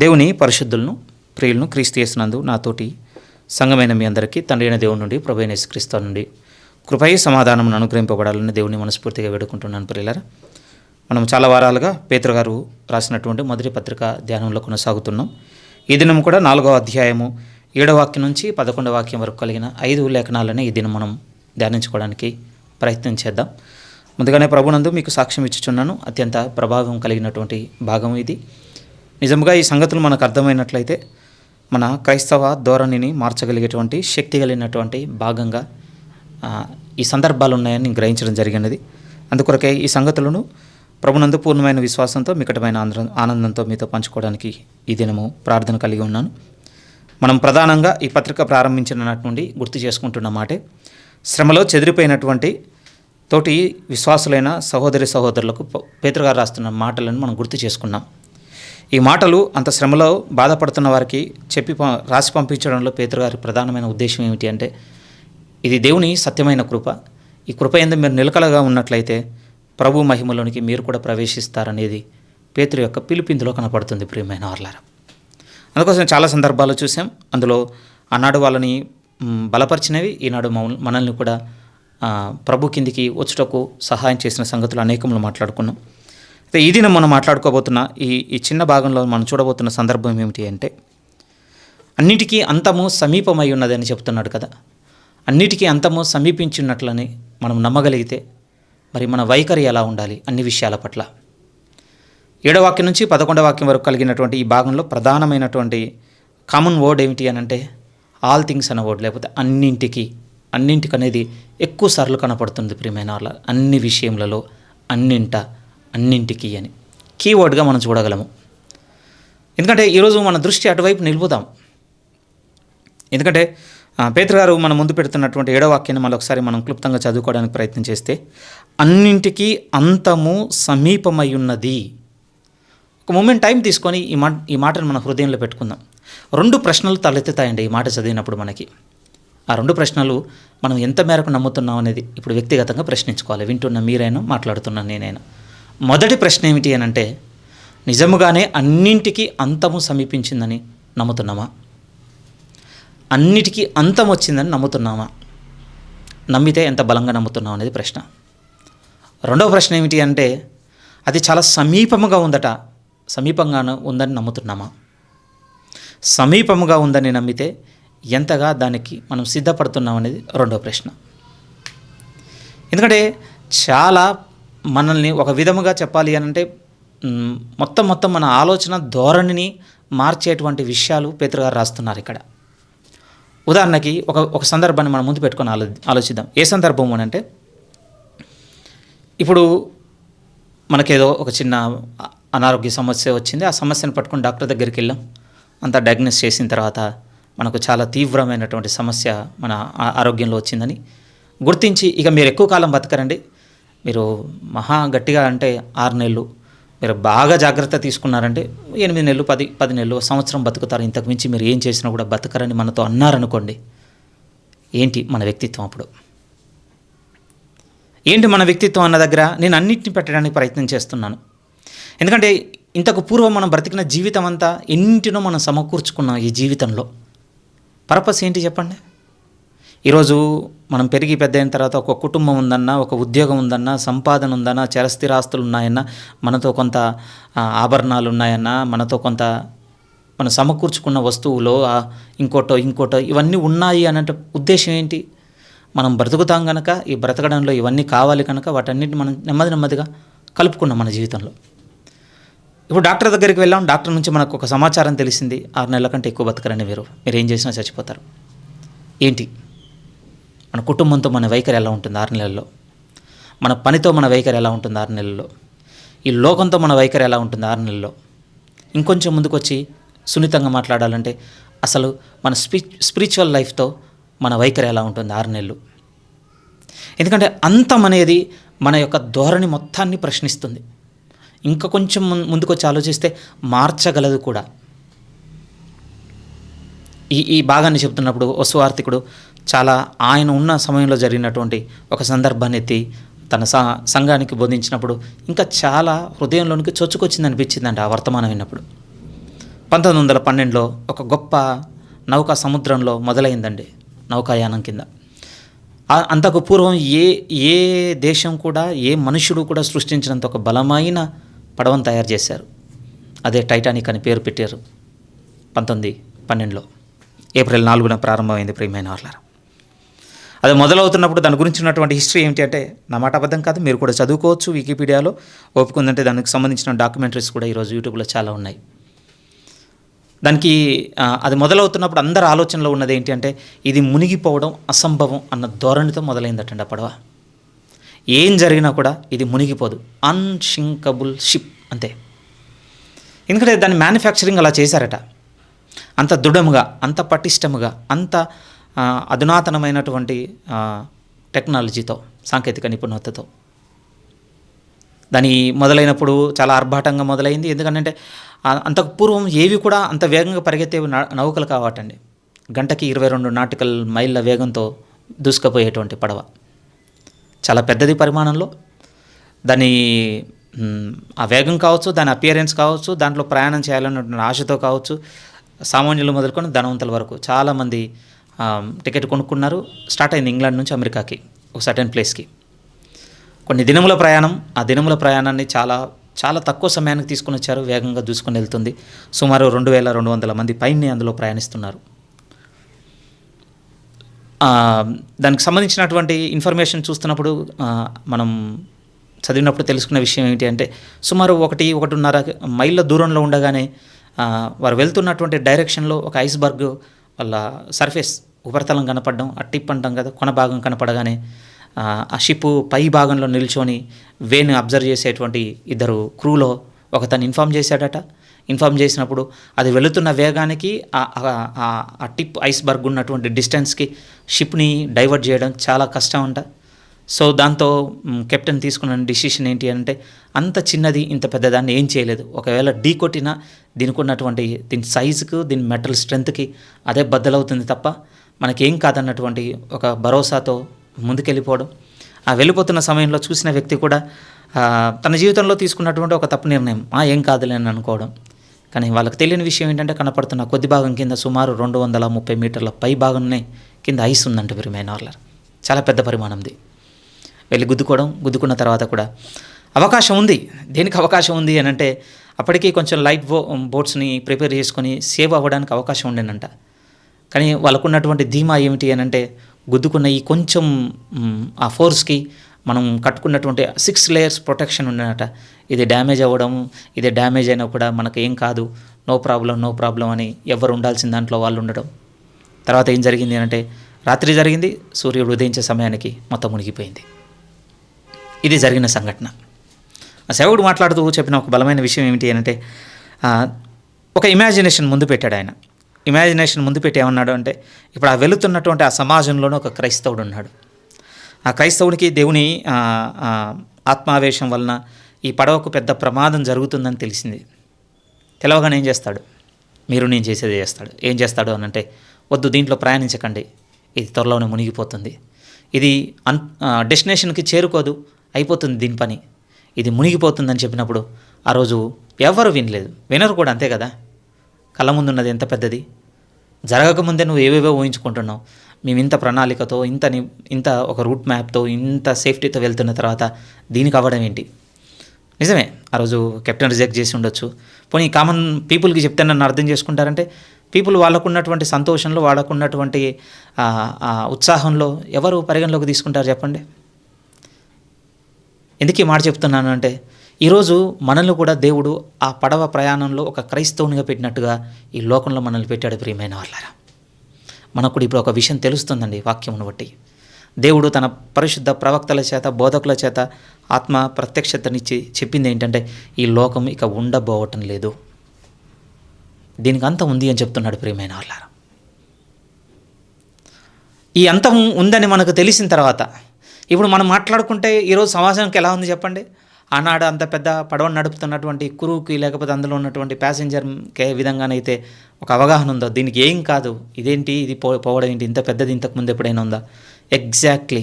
దేవుని పరిశుద్ధులను ప్రియులను క్రీస్తు యేసునందు నాతోటి సంఘమైన మీ అందరికీ తండ్రి అయిన దేవుని నుండి ప్రభు అయిన యేసుక్రీస్తు నుండి కృపై సమాధానం అనుగ్రహింపబడాలని దేవుని మనస్ఫూర్తిగా వేడుకుంటున్నాను. ప్రియులారా, మనం చాలా వారాలుగా పేతురు గారు రాసినటువంటి మొదటి పత్రిక ధ్యానంలో కొనసాగుతున్నాం. ఈ దినం కూడా 4వ అధ్యాయము 7వ వాక్యం నుంచి 11వ వాక్యం వరకు కలిగిన 5 లేఖనాలని ఈ దినం మనం ధ్యానించుకోవడానికి ప్రయత్నం చేద్దాం. ముందుగానే ప్రభునందు మీకు సాక్ష్యం ఇచ్చుచున్నాను. అత్యంత ప్రభావం కలిగినటువంటి భాగం ఇది. నిజంగా ఈ సంగతులు మనకు అర్థమైనట్లయితే మన క్రైస్తవ ధోరణిని మార్చగలిగేటువంటి శక్తి కలిగినటువంటి భాగంగా ఈ సందర్భాలు ఉన్నాయని గ్రహించడం జరిగినది. అందుకొరకే ఈ సంగతులను ప్రభునందు పూర్ణమైన విశ్వాసంతో మికటమైన ఆనందంతో మీతో పంచుకోవడానికి ఈ దినము ప్రార్థన కలిగి ఉన్నాను. మనం ప్రధానంగా ఈ పత్రిక ప్రారంభించిన నాటి నుండి గుర్తు చేసుకుంటున్న మాటే, శ్రమలో చెదిరిపోయినటువంటి తోటి విశ్వాసులైన సహోదరులకు పేతురు గారు రాస్తున్న మాటలను మనం గుర్తు చేసుకున్నాం. ఈ మాటలు అంత శ్రమలో బాధపడుతున్న వారికి రాసి పంపించడంలో పేతురు గారి ప్రధానమైన ఉద్దేశం ఏమిటి అంటే, ఇది దేవుని సత్యమైన కృప. ఈ కృప యందు మీరు నిలకడగా ఉన్నట్లయితే ప్రభు మహిమలోనికి మీరు కూడా ప్రవేశిస్తారనేది పేతురు యొక్క పిలుపిందులో కనపడుతుంది. ప్రియమైన వారలారా, అందుకోసం చాలా సందర్భాలు చూసాం. అందులో ఆనాడు వాళ్ళని బలపరిచినవి, ఈనాడు మనల్ని కూడా ప్రభు కిందికి వచ్చుటకు సహాయం చేసిన సంగతులు అనేకములు మాట్లాడుకున్నాం. అయితే ఈ దినం మనం మాట్లాడుకోబోతున్న ఈ చిన్న భాగంలో మనం చూడబోతున్న సందర్భం ఏమిటి అంటే, అన్నిటికీ అంతము సమీపమై ఉన్నదని చెప్తున్నాడు కదా. అన్నిటికీ అంతము సమీపించున్నట్లని మనం నమ్మగలిగితే మరి మన వైఖరి ఎలా ఉండాలి అన్ని విషయాల పట్ల. 7వ వాక్యం నుంచి 11వ వాక్యం వరకు కలిగినటువంటి ఈ భాగంలో ప్రధానమైనటువంటి కామన్ వర్డ్ ఏమిటి అని అంటే ఆల్ థింగ్స్ అనే వర్డ్, లేకపోతే అన్నింటికి అనేది ఎక్కువ సార్లు కనపడుతుంది. ప్రియమైన వాళ్ళ అన్ని విషయములలో అన్నింటికి అని కీవర్డ్గా మనం చూడగలము. ఎందుకంటే ఈరోజు మన దృష్టి అటువైపు నిలుపుదాం. ఎందుకంటే పేతురు గారు మన ముందు పెడుతున్నటువంటి 7వ వాక్యాన్ని మరొకసారి మనం క్లుప్తంగా చదువుకోవడానికి ప్రయత్నం చేస్తే, అన్నింటికీ అంతము సమీపమై ఉన్నది. ఒక మూమెంట్ టైం తీసుకొని ఈ మాటను మన హృదయంలో పెట్టుకుందాం. 2 ప్రశ్నలు తలెత్తుతాయండి ఈ మాట చదివినప్పుడు మనకి. ఆ 2 ప్రశ్నలు మనం ఎంత మేరకు నమ్ముతున్నాం అనేది ఇప్పుడు వ్యక్తిగతంగా ప్రశ్నించుకోవాలి. వింటున్న మీరైనా, మాట్లాడుతున్న నేనైనా. మొదటి ప్రశ్న ఏమిటి అని అంటే, నిజముగానే అన్నింటికీ అంతము సమీపించిందని నమ్ముతున్నామా? అన్నిటికీ అంతం వచ్చిందని నమ్ముతున్నామా? నమ్మితే ఎంత బలంగా నమ్ముతున్నాం అనేది ప్రశ్న. రెండవ ప్రశ్న ఏమిటి అంటే, అది చాలా సమీపముగా ఉందని నమ్ముతున్నామా? సమీపముగా ఉందని నమ్మితే ఎంతగా దానికి మనం సిద్ధపడుతున్నాం అనేది రెండవ ప్రశ్న. ఎందుకంటే చాలా మనల్ని ఒక విధముగా చెప్పాలి అని అంటే మొత్తం మన ఆలోచన ధోరణిని మార్చేటువంటి విషయాలు పేతురు గారు రాస్తున్నారు ఇక్కడ. ఉదాహరణకి ఒక సందర్భాన్ని మనం ముందు పెట్టుకొని ఆలోచిద్దాం. ఏ సందర్భం అని అంటే, ఇప్పుడు మనకేదో ఒక చిన్న అనారోగ్య సమస్య వచ్చింది. ఆ సమస్యను పట్టుకొని డాక్టర్ దగ్గరికి వెళ్ళాం. అంతా డయాగ్నోస్ చేసిన తర్వాత మనకు చాలా తీవ్రమైనటువంటి సమస్య మన ఆరోగ్యంలో వచ్చిందని గుర్తించి, ఇక మీరు ఎక్కువ కాలం బతకరండి, మీరు మహా గట్టిగా అంటే 6 నెలలు, మీరు బాగా జాగ్రత్త తీసుకున్నారంటే 8 నెలలు, 10 నెలలు, సంవత్సరం బతుకుతారు, ఇంతకు మించి మీరు ఏం చేసినా కూడా బతకరని మనతో అన్నారనుకోండి. ఏంటి మన వ్యక్తిత్వం అప్పుడు? ఏంటి మన వ్యక్తిత్వం అన్న దగ్గర నేను అన్నిటిని పెట్టడానికి ప్రయత్నం చేస్తున్నాను. ఎందుకంటే ఇంతకు పూర్వం మనం బ్రతికిన జీవితం అంతా ఎన్నింటినో మనం సమకూర్చుకున్నాం. ఈ జీవితంలో పర్పస్ ఏంటి చెప్పండి? ఈరోజు మనం పెరిగి పెద్ద అయిన తర్వాత ఒక కుటుంబం ఉందన్నా, ఒక ఉద్యోగం ఉందన్నా, సంపాదన ఉందన్నా, చరస్థిరాస్తులు ఉన్నాయన్నా, మనతో కొంత ఆభరణాలు ఉన్నాయన్నా, మనతో కొంత మనం సమకూర్చుకున్న వస్తువులో ఇంకోటో ఇవన్నీ ఉన్నాయి అన్నట్టు ఉద్దేశం ఏంటి? మనం బ్రతుకుతాం కనుక, ఈ బ్రతకడంలో ఇవన్నీ కావాలి కనుక వాటన్నిటిని మనం నెమ్మదిగా కలుపుకున్నాం మన జీవితంలో. ఇప్పుడు డాక్టర్ దగ్గరికి వెళ్ళాం. డాక్టర్ నుంచి మనకు ఒక సమాచారం తెలిసింది, 6 నెలల కంటే ఎక్కువ బతకరని, మీరు ఏం చేసినా చచ్చిపోతారు. ఏంటి మన కుటుంబంతో మన వైఖరి ఎలా ఉంటుంది 6 నెలల్లో? మన పనితో మన వైఖరి ఎలా ఉంటుంది 6 నెలల్లో? ఈ లోకంతో మన వైఖరి ఎలా ఉంటుంది 6 నెలల్లో? ఇంకొంచెం ముందుకు వచ్చి సున్నితంగా మాట్లాడాలంటే అసలు మన స్పిరిచువల్ లైఫ్తో మన వైఖరి ఎలా ఉంటుంది 6 నెలలు? ఎందుకంటే అంతం అనేది మన యొక్క ధోరణి మొత్తాన్ని ప్రశ్నిస్తుంది. ఇంకా కొంచెం ముందుకు వచ్చి ఆలోచిస్తే మార్చగలదు కూడా. ఈ భాగాన్ని చెప్తున్నప్పుడు ఓ సువార్థికుడు చాలా ఆయన ఉన్న సమయంలో జరిగినటువంటి ఒక సందర్భాన్ని ఎత్తి తన సంఘానికి బోధించినప్పుడు ఇంకా చాలా హృదయంలోనికి చొచ్చుకొచ్చింది అనిపించిందంట ఆ వర్తమానం విన్నప్పుడు. 1912లో ఒక గొప్ప నౌక సముద్రంలో మొదలైందండి, నౌకాయానం కింద. అంతకు పూర్వం ఏ దేశం కూడా, ఏ మనుషుడు కూడా సృష్టించినంత ఒక బలమైన పడవను తయారు చేశారు. అదే టైటానిక్ అని పేరు పెట్టారు. 1912లో ఏప్రిల్ 4న ప్రారంభమైంది ప్రియమైన వాళ్ళారా. అది మొదలవుతున్నప్పుడు దాని గురించి ఉన్నటువంటి హిస్టరీ ఏమిటి అంటే, నా మాట అబద్ధం కాదు, మీరు కూడా చదువుకోవచ్చు వికీపీడియాలో. ఓపుకుందంటే దానికి సంబంధించిన డాక్యుమెంటరీస్ కూడా ఈరోజు యూట్యూబ్లో చాలా ఉన్నాయి. దానికి అది మొదలవుతున్నప్పుడు అందరి ఆలోచనలో ఉన్నది ఏంటి అంటే, ఇది మునిగిపోవడం అసంభవం అన్న ధోరణితో మొదలైందటండి ఆ పడవ. ఏం జరిగినా కూడా ఇది మునిగిపోదు, అన్షింకబుల్ షిప్ అంతే. ఎందుకంటే దాని మ్యానుఫ్యాక్చరింగ్ అలా చేశారట, అంత దృఢముగా, అంత పటిష్టముగా, అంత అధునాతనమైనటువంటి టెక్నాలజీతో, సాంకేతిక నిపుణతతో. దాని మొదలైనప్పుడు చాలా ఆర్భాటంగా మొదలైంది. ఎందుకంటే అంతకు పూర్వం ఏవి కూడా అంత వేగంగా పరిగెత్తే నౌకలు కావటండి. గంటకి 22 నాటికల్ మైళ్ళ వేగంతో దూసుకుపోయేటువంటి పడవ. చాలా పెద్దది పరిమాణంలో. దాని ఆ వేగం కావచ్చు, దాని అపియరెన్స్ కావచ్చు, దాంట్లో ప్రయాణం చేయాలన్నటువంటి ఆశతో కావచ్చు, సామాన్యులు మొదలుకొని ధనవంతుల వరకు చాలామంది టికెట్ కొనుక్కున్నారు. స్టార్ట్ అయింది ఇంగ్లాండ్ నుంచి అమెరికాకి, ఒక సర్టెన్ ప్లేస్కి. కొన్ని దినముల ప్రయాణం. ఆ దినముల ప్రయాణాన్ని చాలా చాలా తక్కువ సమయానికి తీసుకుని వచ్చారు. వేగంగా దూసుకొని వెళ్తుంది. సుమారు 2200 మంది పైనే అందులో ప్రయాణిస్తున్నారు. దానికి సంబంధించినటువంటి ఇన్ఫర్మేషన్ చూస్తున్నప్పుడు మనం చదివినప్పుడు తెలుసుకున్న విషయం ఏంటి అంటే, సుమారు 1-1.5 మైళ్ళ దూరంలో ఉండగానే వారు వెళ్తున్నటువంటి డైరెక్షన్లో ఒక ఐస్బర్గ్ వాళ్ళ సర్ఫేస్ ఉపరితలం కనపడడం, ఆ టిప్ అంటాం కదా, కొన భాగం కనపడగానే ఆ షిప్ పై భాగంలో నిల్చొని వేని అబ్జర్వ్ చేసేటువంటి ఇద్దరు క్రూలో ఒకతను ఇన్ఫామ్ చేశాడట. ఇన్ఫామ్ చేసినప్పుడు అది వెళుతున్న వేగానికి ఆ టిప్ ఐస్బర్గ్ ఉన్నటువంటి డిస్టెన్స్కి షిప్ని డైవర్ట్ చేయడం చాలా కష్టం అంట. సో దాంతో కెప్టెన్ తీసుకున్న డిసిషన్ ఏంటి అంటే, అంత చిన్నది ఇంత పెద్దదాన్ని ఏం చేయలేదు, ఒకవేళ ఢీ కొట్టినా దీనికి ఉన్నటువంటి దీని సైజుకు, దీని మెటల్ స్ట్రెంత్కి అదే బద్దలవుతుంది తప్ప మనకేం కాదన్నటువంటి ఒక భరోసాతో ముందుకెళ్ళిపోవడం. ఆ వెళ్ళిపోతున్న సమయంలో చూసిన వ్యక్తి కూడా తన జీవితంలో తీసుకున్నటువంటి ఒక తప్పు నిర్ణయం, ఏం కాదులే అని అనుకోవడం. కానీ వాళ్ళకి తెలియని విషయం ఏంటంటే, కనపడుతున్న కొద్ది భాగం కింద సుమారు 230 మీటర్ల పై భాగంనే కింద ఐస్ ఉందంటే ప్రియమైన వాళ్ళారు. చాలా పెద్ద పరిమాణంది. వెళ్ళి గుద్దుకున్న తర్వాత కూడా అవకాశం ఉంది. దేనికి అవకాశం ఉంది అని అంటే, అప్పటికీ కొంచెం లైట్ బోట్స్ని ప్రిపేర్ చేసుకొని సేవ్ అవ్వడానికి అవకాశం ఉండేనంట. కానీ వాళ్ళకున్నటువంటి ధీమా ఏమిటి అని అంటే, గుద్దుకున్న ఈ కొంచెం ఆ ఫోర్స్కి మనం కట్టుకున్నటువంటి 6 లేయర్స్ ప్రొటెక్షన్ ఉండేనట. ఇది డ్యామేజ్ అవ్వడం, ఇది డ్యామేజ్ అయినా కూడా మనకు ఏం కాదు, నో ప్రాబ్లం అని ఎవరు ఉండాల్సిన దాంట్లో వాళ్ళు ఉండడం. తర్వాత ఏం జరిగింది అంటే, రాత్రి జరిగింది, సూర్యుడు ఉదయించే సమయానికి మొత్తం మునిగిపోయింది. ఇది జరిగిన సంఘటన. ఆ సేవకుడు మాట్లాడుతూ చెప్పిన ఒక బలమైన విషయం ఏమిటి అంటే, ఒక ఇమాజినేషన్ ముందు పెట్టాడు ఆయన. ఇమాజినేషన్ ముందు పెట్టి ఏమన్నాడు అంటే, ఇప్పుడు ఆ వెళుతున్నటువంటి ఆ సమాజంలోనే ఒక క్రైస్తవుడు ఉన్నాడు. ఆ క్రైస్తవుడికి దేవుని ఆత్మావేశం వలన ఈ పడవకు పెద్ద ప్రమాదం జరుగుతుందని తెలిసింది. తెలవగానే ఏం చేస్తాడు, మీరు నేను చేసేది చేస్తాడు. ఏం చేస్తాడు అని అంటే, వద్దు దీంట్లో ప్రయాణించకండి, ఇది త్వరలోనే మునిగిపోతుంది, ఇది డెస్టినేషన్కి చేరుకోదు, అయిపోతుంది దీని పని, ఇది మునిగిపోతుందని చెప్పినప్పుడు ఆ రోజు ఎవరు వినరు కూడా, అంతే కదా. కళ్ళ ముందున్నది ఎంత పెద్దది, జరగకముందే నువ్వు ఏవేవో ఊహించుకుంటున్నావు. మేము ఇంత ప్రణాళికతో, ఇంత ఒక రూట్ మ్యాప్తో, ఇంత సేఫ్టీతో వెళ్తున్న తర్వాత దీనికి అవ్వడం ఏంటి? నిజమే, ఆ రోజు కెప్టెన్ రిజెక్ట్ చేసి ఉండొచ్చు. పోనీ కామన్ పీపుల్కి చెప్తే నన్ను అర్థం చేసుకుంటారంటే, పీపుల్ వాళ్ళకున్నటువంటి సంతోషంలో, వాళ్ళకున్నటువంటి ఉత్సాహంలో ఎవరు పరిగణలోకి తీసుకుంటారు చెప్పండి? ఎందుకు ఈ మాట చెప్తున్నాను అంటే, ఈరోజు మనల్ని కూడా దేవుడు ఆ పడవ ప్రయాణంలో ఒక క్రైస్తవునిగా పెట్టినట్టుగా ఈ లోకంలో మనల్ని పెట్టాడు ప్రియమైన వాళ్ళారా. మనకు కూడా ఇప్పుడు ఒక విషయం తెలుస్తుందండి వాక్యమును బట్టి. దేవుడు తన పరిశుద్ధ ప్రవక్తల చేత, బోధకుల చేత ఆత్మ ప్రత్యక్షతనిచ్చి చెప్పింది ఏంటంటే, ఈ లోకం ఇక ఉండబోవటం లేదు, దీనికి అంతం ఉంది అని చెప్తున్నాడు ప్రియమైన వాళ్ళారా. ఈ అంతం ఉందని మనకు తెలిసిన తర్వాత ఇప్పుడు మనం మాట్లాడుకుంటే ఈరోజు సమాజానికి ఎలా ఉంది చెప్పండి? ఆనాడు అంత పెద్ద పడవను నడుపుతున్నటువంటి కురువుకి, లేకపోతే అందులో ఉన్నటువంటి ప్యాసింజర్కి ఏ విధంగానైతే ఒక అవగాహన ఉందో, దీనికి ఏం కాదు, ఇదేంటి, ఇది పోవడం ఏంటి, ఇంత పెద్దది ఇంతకుముందు ఎప్పుడైనా ఉందా? ఎగ్జాక్ట్లీ.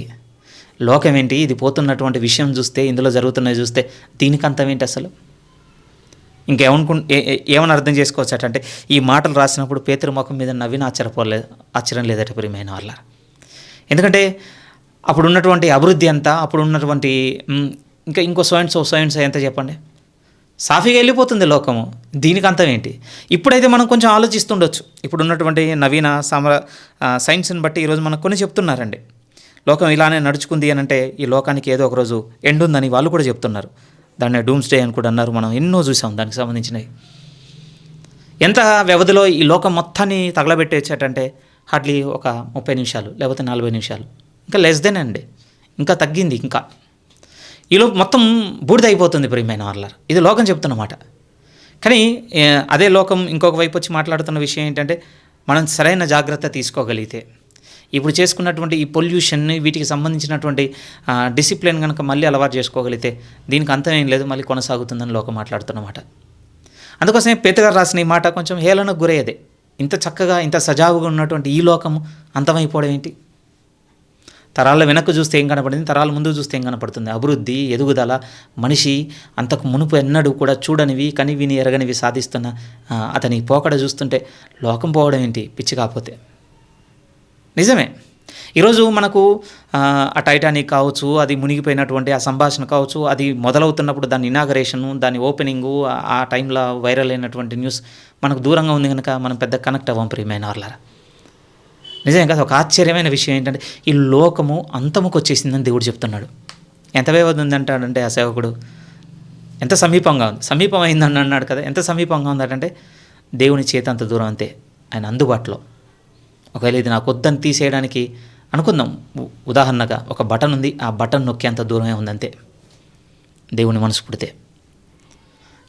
లోకం ఏంటి, ఇది పోతున్నటువంటి విషయం చూస్తే, ఇందులో జరుగుతున్నది చూస్తే దీనికి అంతం ఏంటి అసలు? ఏమని అర్థం చేసుకోవచ్చు అంటే ఈ మాటలు రాసినప్పుడు పేతురు ముఖం మీద నవ్విన ఆశ్చర్యం లేదట ప్రియమైన వాళ్ళ. ఎందుకంటే అప్పుడు ఉన్నటువంటి అభివృద్ధి అంతా, అప్పుడు ఉన్నటువంటి ఇంకో సైన్స్ ఎంత చెప్పండి, సాఫీగా వెళ్ళిపోతుంది లోకము. దీనికి అంతం ఏంటి? ఇప్పుడైతే మనం కొంచెం ఆలోచిస్తుండొచ్చు. ఇప్పుడు ఉన్నటువంటి నవీన సైన్స్ని బట్టి ఈరోజు మనకు కొన్ని చెప్తున్నారండి. లోకం ఇలానే నడుచుకుంది అని అంటే ఈ లోకానికి ఏదో ఒకరోజు ఎండ్ ఉందని వాళ్ళు కూడా చెప్తున్నారు. దాన్ని డూమ్స్ డే అని కూడా అన్నారు. మనం ఎన్నో చూసాం దానికి సంబంధించినవి. ఎంత వ్యవధిలో ఈ లోకం మొత్తాన్ని తగలబెట్టేచ్చటంటే హార్డ్లీ ఒక 30 నిమిషాలు లేకపోతే 40 నిమిషాలు, ఇంకా లెస్ దెన్ అండి, ఇంకా తగ్గింది. ఇంకా ఈలో మొత్తం బూడిద అయిపోతుంది ప్రియమైన వాళ్ళ. ఇది లోకం చెప్తున్నమాట. కానీ అదే లోకం ఇంకొక వైపు వచ్చి మాట్లాడుతున్న విషయం ఏంటంటే మనం సరైన జాగ్రత్త తీసుకోగలిగితే, ఇప్పుడు చేసుకున్నటువంటి ఈ పొల్యూషన్, వీటికి సంబంధించినటువంటి డిసిప్లిన్ కనుక మళ్ళీ అలవాటు చేసుకోగలిగితే దీనికి అంతం ఏం లేదు, మళ్ళీ కొనసాగుతుందని లోకం మాట్లాడుతున్నమాట. అందుకోసమే పేతుగారు రాసిన ఈ మాట కొంచెం హేళనకు గురయ్యేదే. ఇంత చక్కగా ఇంత సజావుగా ఉన్నటువంటి ఈ లోకము అంతమైపోవడం ఏంటి? తరాల వెనక్కు చూస్తే ఏం కనపడింది, తరాల ముందు చూస్తే ఏం కనపడుతుంది? అభివృద్ధి, ఎదుగుదల, మనిషి అంతకు మునుపు ఎన్నడూ కూడా చూడనివి, కనివిని ఎరగనివి సాధిస్తున్న అతని పోకడ చూస్తుంటే లోకం పోవడం ఏంటి పిచ్చి కాకపోతే? నిజమే. ఈరోజు మనకు ఆ టైటానిక్ కావచ్చు, అది మునిగిపోయినటువంటి ఆ సంభాషణ కావచ్చు, అది మొదలవుతున్నప్పుడు దాని ఇనాగరేషను, దాని ఓపెనింగు, ఆ టైంలో వైరల్ అయినటువంటి న్యూస్ మనకు దూరంగా ఉంది కనుక మనం పెద్ద కనెక్ట్ అవ్వం ప్రియమైన వాళ్ళారా. నిజమే కదా. ఒక ఆశ్చర్యమైన విషయం ఏంటంటే ఈ లోకము అంతముకు వచ్చేసిందని దేవుడు చెప్తున్నాడు. ఎంత వ్యవధి ఉందంటాడంటే ఆ సేవకుడు, ఎంత సమీపంగా ఉంది, సమీపం అయిందని అన్నాడు కదా. ఎంత సమీపంగా ఉందంటే దేవుని చేతి అంత దూరం అంతే, ఆయన అందుబాటులో. ఒకవేళ ఇది నాకు వద్దని తీసేయడానికి అనుకుందాం, ఉదాహరణగా ఒక బటన్ ఉంది, ఆ బటన్ నొక్కేంత దూరమే ఉందంతే దేవుని మనసు పుడితే.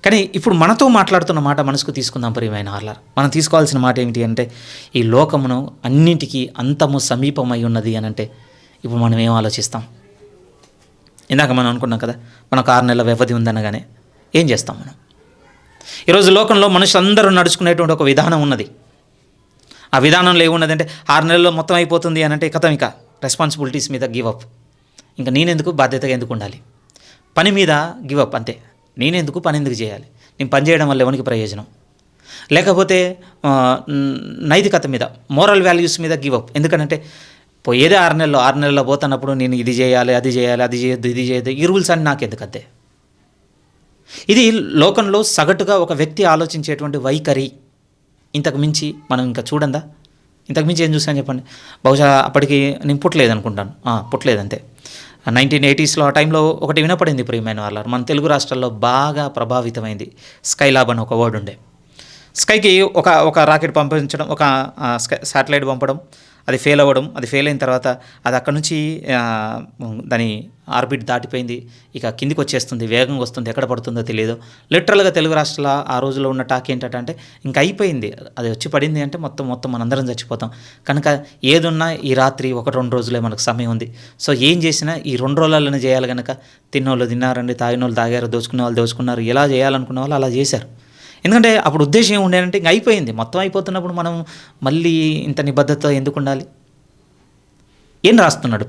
కానీ ఇప్పుడు మనతో మాట్లాడుతున్న మాట మనసుకు తీసుకుందాం ప్రియమైన వాళ్ళారా. మనం తీసుకోవాల్సిన మాట ఏమిటి అంటే ఈ లోకమును అన్నింటికీ అంతము సమీపమై ఉన్నది అని అంటే ఇప్పుడు మనం ఏం ఆలోచిస్తాం? ఇందాక మనం అనుకున్నాం కదా, మనకు 6 నెలల వ్యవధి ఉందనగానే ఏం చేస్తాం మనం? ఈరోజు లోకంలో మనుషులందరూ నడుచుకునేటువంటి ఒక విధానం ఉన్నది. ఆ విధానంలో ఏమున్నదంటే 6 నెలల్లో మొత్తం అయిపోతుంది అని అంటే కథం, ఇక రెస్పాన్సిబిలిటీస్ మీద గివప్. ఇంకా నేనెందుకు, బాధ్యతగా ఎందుకు ఉండాలి, పని మీద గివప్ అంతే. నేనెందుకు, పని ఎందుకు చేయాలి, నేను పని చేయడం వల్ల ఎవరికి ప్రయోజనం, లేకపోతే నైతికత మీద, మోరల్ వాల్యూస్ మీద గివప్. ఎందుకంటే పోయేదే 6 నెలల్లో పోతున్నప్పుడు నేను ఇది చేయాలి, అది చేయాలి, అది చేయొద్దు, ఇది చేయొద్దు, ఈ రూల్స్ అన్నీ నాకెందుకంతే. ఇది లోకంలో సగటుగా ఒక వ్యక్తి ఆలోచించేటువంటి వైఖరి. ఇంతకు మించి మనం ఇంకా చూడందా? ఇంతకు మించి ఏం చూసాను చెప్పండి? బహుశా అప్పటికి నేను పుట్టలేదనుకుంటాను, పుట్టలేదంతే. 1980s ఆ టైంలో ఒకటి వినపడింది ప్రియమైన వాళ్ళ. మన తెలుగు రాష్ట్రాల్లో బాగా ప్రభావితమైంది స్కైలాబ్ అని ఒక వర్డ్ ఉండే. స్కైకి ఒక రాకెట్ పంపించడం, ఒక శాటిలైట్ పంపడం, అది ఫెయిల్ అవ్వడం, అది ఫెయిల్ అయిన తర్వాత అది అక్కడ నుంచి దాని ఆర్బిట్ దాటిపోయింది, ఇక కిందికి వచ్చేస్తుంది, వేగంగా వస్తుంది, ఎక్కడ పడుతుందో తెలియదు. లిటరల్గా తెలుగు రాష్ట్రాల ఆ రోజులో ఉన్న టాక్ ఏంటంటే ఇంకా అయిపోయింది, అది వచ్చి పడింది అంటే మొత్తం మనందరం చచ్చిపోతాం. కనుక ఏదున్నా ఈ రాత్రి 1-2 రోజులే మనకు సమయం ఉంది. సో ఏం చేసినా ఈ 2 రోజులలోనే చేయాలి. కనుక తిన్నోళ్ళు తిన్నారండి, తాగినోళ్ళు తాగారు, దోచుకునే వాళ్ళు దోచుకున్నారు, ఎలా చేయాలనుకున్న వాళ్ళు అలా చేశారు. ఎందుకంటే అప్పుడు ఉద్దేశం ఏమి ఉండేదంటే ఇంక అయిపోయింది, మొత్తం అయిపోతున్నప్పుడు మనం మళ్ళీ ఇంత నిబద్ధత ఎందుకు ఉండాలి? ఏం రాస్తున్నాడు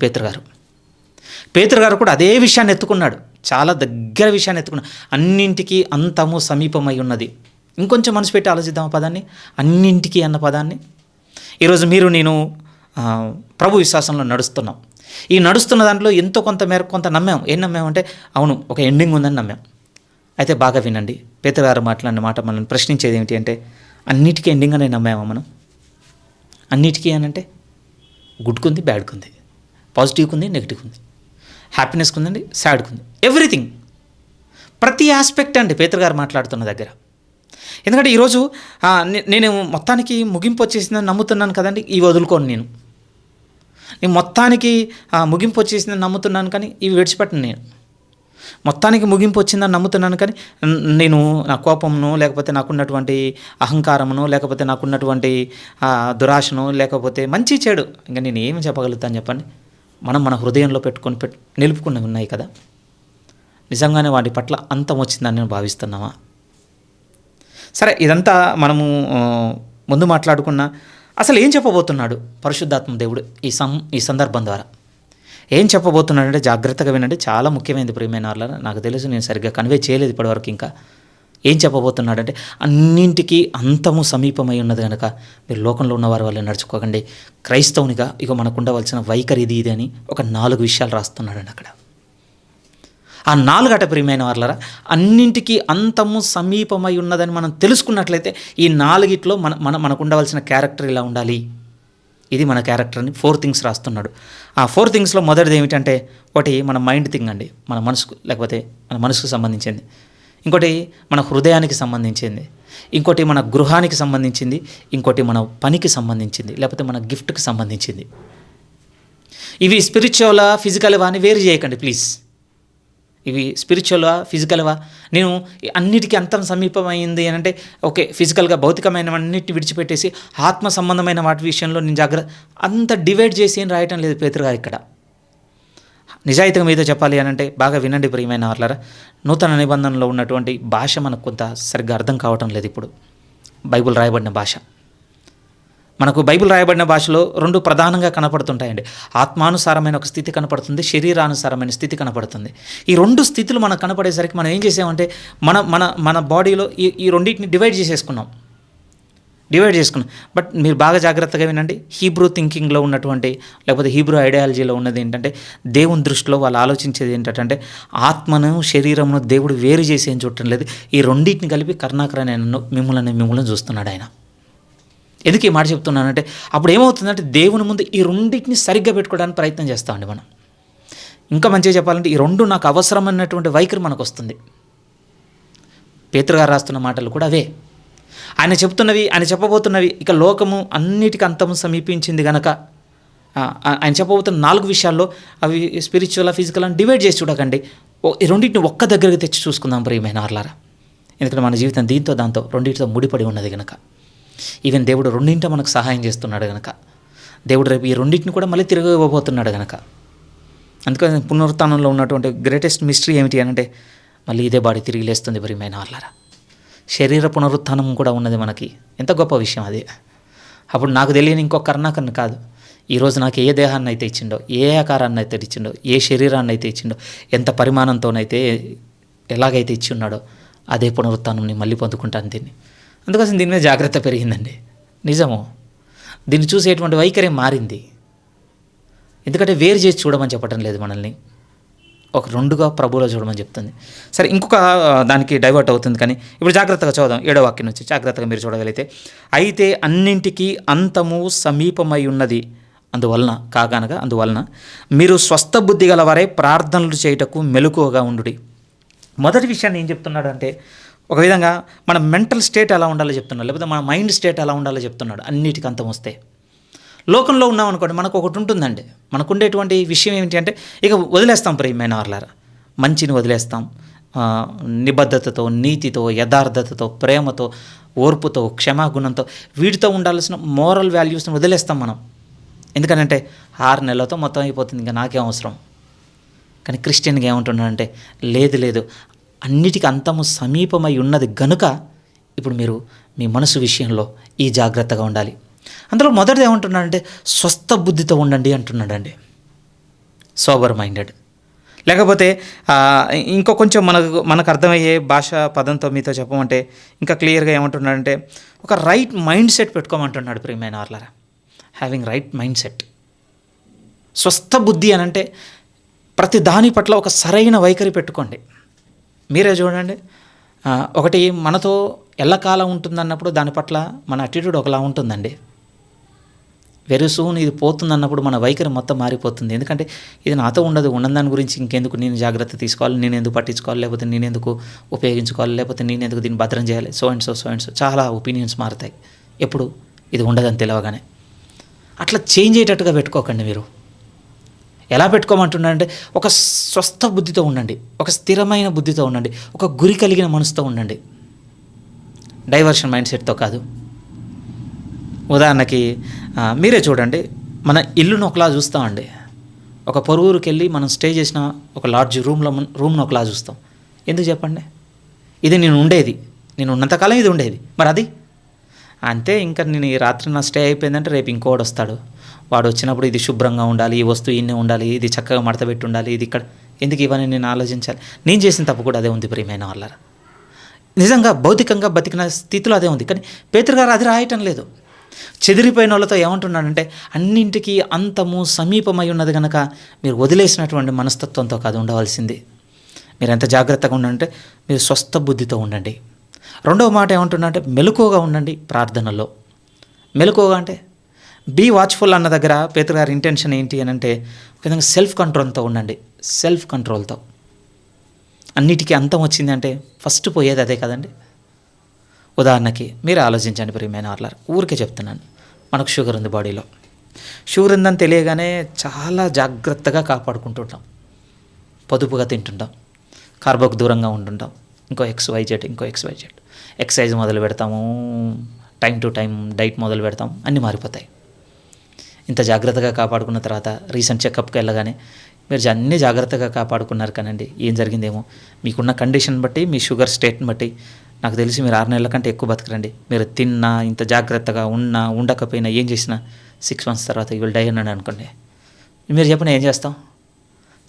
పేతురు గారు కూడా అదే విషయాన్ని ఎత్తుకున్నాడు, చాలా దగ్గర విషయాన్ని ఎత్తుకున్నాడు. అన్నింటికీ అంతము సమీపమై ఉన్నది. ఇంకొంచెం మనసు పెట్టి ఆలోచిద్దాం పదాన్ని, అన్నింటికీ అన్న పదాన్ని. ఈరోజు మీరు నేను ప్రభు విశ్వాసంలో నడుస్తున్నాం. ఈ నడుస్తున్న దాంట్లో ఎంతో కొంత మేరకు కొంత నమ్మాం. ఏం నమ్మామంటే అవును ఒక ఎండింగ్ ఉందని నమ్మాం. అయితే బాగా వినండి, పేతురు గారు మాట్లాడిన మాట మనం ప్రశ్నించేది ఏమిటి అంటే అన్నిటికీ ఎండింగ్ అనే నమ్మామా మనం? అన్నిటికీ అని అంటే గుడ్కు ఉంది, బ్యాడ్కి ఉంది, పాజిటివ్కి ఉంది, నెగిటివ్కి ఉంది, హ్యాపీనెస్కి ఉందండి, సాడ్కి ఉంది, ఎవ్రీథింగ్, ప్రతి ఆస్పెక్ట్ అండి పేతురు గారు మాట్లాడుతున్న దగ్గర. ఎందుకంటే ఈరోజు నేను మొత్తానికి ముగింపు వచ్చేసిందని నమ్ముతున్నాను కదండి, ఇవి వదులుకోను నేను మొత్తానికి ముగింపు వచ్చేసిందని నమ్ముతున్నాను, కానీ ఇవి విడిచిపెట్టను. నేను మొత్తానికి ముగింపు వచ్చిందని నమ్ముతున్నాను, కానీ నేను నా కోపమును, లేకపోతే నాకున్నటువంటి అహంకారమును, లేకపోతే నాకున్నటువంటి దురాశను, లేకపోతే మంచి చెడు, ఇంకా నేను ఏమి చెప్పగలుగుతాను చెప్పండి? మనం మన హృదయంలో నిలుపుకున్నవి ఉన్నాయి కదా, నిజంగానే వాటి పట్ల అంతం వచ్చిందని నేను భావిస్తున్నామా? సరే, ఇదంతా మనము ముందు మాట్లాడుకున్న అసలు ఏం చెప్పబోతున్నాడు పరిశుద్ధాత్మ దేవుడు ఈ సందర్భం ద్వారా ఏం చెప్పబోతున్నాడంటే జాగ్రత్తగా వినండి, చాలా ముఖ్యమైనది ప్రియమైన వాళ్ళ. నాకు తెలుసు నేను సరిగ్గా కన్వే చేయలేదు ఇప్పటివరకు, ఇంకా ఏం చెప్పబోతున్నాడంటే, అన్నింటికీ అంతము సమీపమై ఉన్నది కనుక మీరు లోకంలో ఉన్నవారి వల్ల నడుచుకోకండి. క్రైస్తవునిగా ఇక మనకు ఉండవలసిన వైఖరి ఇది అని ఒక 4 విషయాలు రాస్తున్నాడండి అక్కడ. ఆ 4 అట ప్రియమైన వారలారా, అన్నింటికీ అంతము సమీపమై ఉన్నదని మనం తెలుసుకున్నట్లయితే ఈ 4 మనకు ఉండవలసిన క్యారెక్టర్ ఇలా ఉండాలి, ఇది మన క్యారెక్టర్ అని 4 థింగ్స్ రాస్తున్నాడు. ఆ 4 థింగ్స్లో మొదటిది ఏమిటంటే, ఒకటి మన మైండ్ థింగ్ అండి, మన మనసుకు, లేకపోతే మన మనసుకు సంబంధించింది. ఇంకోటి మన హృదయానికి సంబంధించింది. ఇంకోటి మన గృహానికి సంబంధించింది. ఇంకోటి మన పనికి సంబంధించింది, లేకపోతే మన గిఫ్ట్కి సంబంధించింది. ఇవి స్పిరిచువలా ఫిజికల్వా అని వేరు చేయకండి ప్లీజ్. ఇవి స్పిరిచువల్వా ఫిజికల్వా, నేను అన్నిటికీ అంతం సమీపమైంది అని అంటే ఓకే, ఫిజికల్గా భౌతికమైనవన్నిటిని విడిచిపెట్టేసి ఆత్మ సంబంధమైన వాటి విషయంలో నేను జాగ్రత్త, అంత డివైడ్ చేసి ఏం రాయటం లేదు పేతురుగా ఇక్కడ. నిజాయితీగా మీతో చెప్పాలి అని అంటే బాగా వినండి ప్రియమైన వారలారా, నూతన నిబంధనలో ఉన్నటువంటి భాష మనకు కొంత సరిగ్గా అర్థం కావటం లేదు. ఇప్పుడు బైబిల్ రాయబడిన భాష, మనకు బైబిల్ రాయబడిన భాషలో 2 ప్రధానంగా కనపడుతుంటాయండి. ఆత్మానుసారమైన ఒక స్థితి కనపడుతుంది, శరీరానుసారమైన స్థితి కనపడుతుంది. ఈ 2 స్థితులు మనకు కనపడేసరికి మనం ఏం చేసామంటే మన మన మన బాడీలో ఈ రెండింటిని డివైడ్ చేసుకున్నాం. బట్ మీరు బాగా జాగ్రత్తగా వినండి. హీబ్రూ థింకింగ్లో ఉన్నటువంటి, లేకపోతే హీబ్రూ ఐడియాలజీలో ఉన్నది ఏంటంటే, దేవుని దృష్టిలో వాళ్ళు ఆలోచించేది ఏంటంటే ఆత్మను శరీరమును దేవుడు వేరు చేసి ఏం చూడటం లేదు, ఈ రెండింటిని కలిపి కరుణాకరణ మిమ్మల్ని చూస్తున్నాడు ఆయన. ఎందుకు ఈ మాట చెప్తున్నానంటే, అప్పుడు ఏమవుతుందంటే దేవుని ముందు ఈ రెండింటిని సరిగ్గా పెట్టుకోవడానికి ప్రయత్నం చేస్తామండి మనం. ఇంకా మంచిగా చెప్పాలంటే ఈ 2 నాకు అవసరమైనటువంటి వైఖరి మనకు వస్తుంది. పేతురు గారు రాస్తున్న మాటలు కూడా అవే. ఆయన చెప్పబోతున్నవి ఇక లోకము అన్నిటికీ అంతము సమీపించింది గనక ఆయన చెప్పబోతున్న 4 విషయాల్లో అవి స్పిరిచువల్ ఫిజికల్ అని డివైడ్ చేసి చూడకండి. ఈ రెండింటిని ఒక్క దగ్గరికి తెచ్చి చూసుకుందాం ప్రియమైన వారలారా. ఎందుకంటే మన జీవితం దీంతో దాంతో రెండింటితో ముడిపడి ఉన్నది కనుక, ఈవెన్ దేవుడు రెండింట మనకు సహాయం చేస్తున్నాడు కనుక, దేవుడు రేపు ఈ రెండింటిని కూడా మళ్ళీ తిరిగి ఇవ్వబోతున్నాడు కనుక, అందుకని పునరుత్థానంలో ఉన్నటువంటి గ్రేటెస్ట్ మిస్టరీ ఏమిటి అంటే మళ్ళీ ఇదే బాడీ తిరిగి లేస్తుంది ప్రియమైన వారలారా. శరీర పునరుత్థానం కూడా ఉన్నది మనకి. ఎంత గొప్ప విషయం అది. అప్పుడు నాకు తెలియని ఇంకొక కరుణాకరణ కాదు, ఈరోజు నాకు ఏ దేహాన్ని అయితే ఇచ్చిండో, ఏ ఆకారాన్ని అయితే ఇచ్చిండో, ఏ శరీరాన్ని అయితే ఇచ్చిండో, ఎంత పరిమాణంతోనైతే ఎలాగైతే ఇచ్చి ఉన్నాడో అదే పునరుత్థానం మళ్ళీ పొందుకుంటాను దీన్ని. అందుకోసం దీని మీద జాగ్రత్త పెరిగిందండి. నిజము, దీన్ని చూసేటువంటి వైఖరి మారింది. ఎందుకంటే వేరు చేసి చూడమని చెప్పడం లేదు మనల్ని, ఒక 2గా ప్రభువులో చూడమని చెప్తుంది. సరే, ఇంకొక దానికి డైవర్ట్ అవుతుంది, కానీ ఇప్పుడు జాగ్రత్తగా చదువుదాం. 7వ వాక్యం నుంచి జాగ్రత్తగా మీరు చూడగలిగితే, అయితే అన్నింటికీ అంతము సమీపమై ఉన్నది, అందువలన మీరు స్వస్థ బుద్ధి గలవారై ప్రార్థనలు చేయుటకు మెలకువగా ఉండుడి. మొదటి విషయాన్ని ఏం చెప్తున్నాడు అంటే, ఒక విధంగా మన మెంటల్ స్టేట్ ఎలా ఉండాలో చెప్తున్నాడు, లేకపోతే మన మైండ్ స్టేట్ ఎలా ఉండాలో చెప్తున్నాడు. అన్నిటికీ అంతం వస్తే లోకంలో ఉన్నాం అనుకోండి, మనకు ఒకటి ఉంటుందండి. మనకు ఉండేటువంటి విషయం ఏమిటి అంటే ఇక వదిలేస్తాం ప్రియమైన వారలారా, మంచిని వదిలేస్తాం. నిబద్ధతతో, నీతితో, యథార్థతతో, ప్రేమతో, ఓర్పుతో, క్షమాగుణంతో, వీటితో ఉండాల్సిన మోరల్ వాల్యూస్ని వదిలేస్తాం మనం. ఎందుకనంటే 6 నెలలతో మొత్తం అయిపోతుంది, ఇంకా నాకేం అవసరం. కానీ క్రిస్టియన్గా ఏమంటున్నాడంటే లేదు, అన్నిటికీ అంతము సమీపమై ఉన్నది గనుక ఇప్పుడు మీరు మీ మనసు విషయంలో ఈ జాగ్రత్తగా ఉండాలి. అందులో మొదటిది ఏమంటున్నాడంటే స్వస్థ బుద్ధితో ఉండండి అంటున్నాడండి. సోబర్ మైండెడ్, లేకపోతే ఇంకో కొంచెం మనకు అర్థమయ్యే భాష పదంతో మీతో చెప్పమంటే ఇంకా క్లియర్గా ఏమంటున్నాడంటే ఒక రైట్ మైండ్ సెట్ పెట్టుకోమంటున్నాడు ప్రియమైన వారలారా. Having right mind set. స్వస్థ బుద్ధి అని అంటే ప్రతి దాని పట్ల ఒక సరైన వైఖరి పెట్టుకోండి. మీరే చూడండి, ఒకటి మనతో ఎల్లకాలం ఉంటుందన్నప్పుడు దాని పట్ల మన అటిట్యూడ్ ఒకలా ఉంటుందండి. వెరీ సూన్ ఇది పోతుందన్నప్పుడు మన వైఖరి మొత్తం మారిపోతుంది. ఎందుకంటే ఇది నాతో ఉండదు, ఉన్నదాని గురించి ఇంకెందుకు నేను జాగ్రత్త తీసుకోవాలి, నేను ఎందుకు పట్టించుకోవాలి, లేకపోతే నేను ఎందుకు ఉపయోగించుకోవాలి, లేకపోతే నేను ఎందుకు దీన్ని భద్రం చేయాలి, సో అండ్ సో చాలా ఒపీనియన్స్ మారుతాయి ఎప్పుడు ఇది ఉండదని తెలియగానే. అట్లా చేంజ్ అయ్యేటట్టుగా పెట్టుకోకండి. మీరు ఎలా పెట్టుకోమంటున్నారంటే ఒక స్వస్థ బుద్ధితో ఉండండి, ఒక స్థిరమైన బుద్ధితో ఉండండి, ఒక గురి కలిగిన మనసుతో ఉండండి, డైవర్షన్ మైండ్ సెట్తో కాదు. ఉదాహరణకి మీరే చూడండి, మన ఇల్లును ఒకలా చూస్తామండి. ఒక పొరుగురికి వెళ్ళి మనం స్టే చేసిన ఒక లాడ్జ్ రూమ్ను ఒకలా చూస్తాం. ఎందుకు చెప్పండి? ఇది నేను ఉన్నంతకాలం ఇది ఉండేది, మరి అది అంతే. ఇంకా నేను ఈ రాత్రి నా స్టే అయిపోయిందంటే రేపు ఇంకోటి వస్తాడు, వాడు వచ్చినప్పుడు ఇది శుభ్రంగా ఉండాలి, ఈ వస్తువు ఇన్నే ఉండాలి, ఇది చక్కగా మడతపెట్టి ఉండాలి, ఇది ఇక్కడ. ఎందుకు ఇవన్నీ నేను ఆలోచించాలి? నేను చేసిన తప్పు కూడా అదే ఉంది ప్రియమైన వాళ్ళారా. నిజంగా భౌతికంగా బతికిన స్థితిలో అదే ఉంది. కానీ పేతురు గారు అది రాయటం లేదు. చెదిరిపోయిన వాళ్ళతో ఏమంటున్నాడంటే, అన్నింటికీ అంతము సమీపమై ఉన్నది కనుక మీరు వదిలేసినటువంటి మనస్తత్వంతో కాదు ఉండవలసింది. మీరు ఎంత జాగ్రత్తగా ఉండంటే మీరు స్వస్థ బుద్ధితో ఉండండి. రెండవ మాట ఏమంటున్నా అంటే, మెలకువగా ఉండండి ప్రార్థనలో. మెలకువగా అంటే బీ వాచ్ఫుల్ అన్న దగ్గర పేతురు గారి ఇంటెన్షన్ ఏంటి అని అంటే, ఒక విధంగా సెల్ఫ్ కంట్రోల్తో ఉండండి. సెల్ఫ్ కంట్రోల్తో. అన్నిటికీ అంతం వచ్చింది అంటే ఫస్ట్ పోయేది అదే కదండి. ఉదాహరణకి మీరు ఆలోచించండి ప్రియమైన వాళ్ళారు, ఊరికే చెప్తున్నాను. మనకు షుగర్ ఉంది బాడీలో. షుగర్ ఉందని తెలియగానే చాలా జాగ్రత్తగా కాపాడుకుంటుంటాం. పొదుపుగా తింటుంటాం, కార్బోకు దూరంగా ఉంటుంటాం, ఇంకో XYZ. ఎక్సర్సైజ్ మొదలు పెడతాము, టైం టు టైం డైట్ మొదలు పెడతాం, అన్నీ మారిపోతాయి. ఇంత జాగ్రత్తగా కాపాడుకున్న తర్వాత రీసెంట్ చెకప్కి వెళ్ళగానే మీరు అన్నీ జాగ్రత్తగా కాపాడుకున్నారు కానండి, ఏం జరిగిందేమో మీకున్న కండిషన్ బట్టి, మీ షుగర్ స్టేట్ని బట్టి నాకు తెలిసి మీరు 6 నెలల కంటే ఎక్కువ బతకరండి. మీరు తిన్నా, ఇంత జాగ్రత్తగా ఉన్నా, ఉండకపోయినా, ఏం చేసినా 6 months తర్వాత యూ విల్ డై అన్నాడు అనుకోండి. మీరు చెప్పిన ఏం చేస్తాం?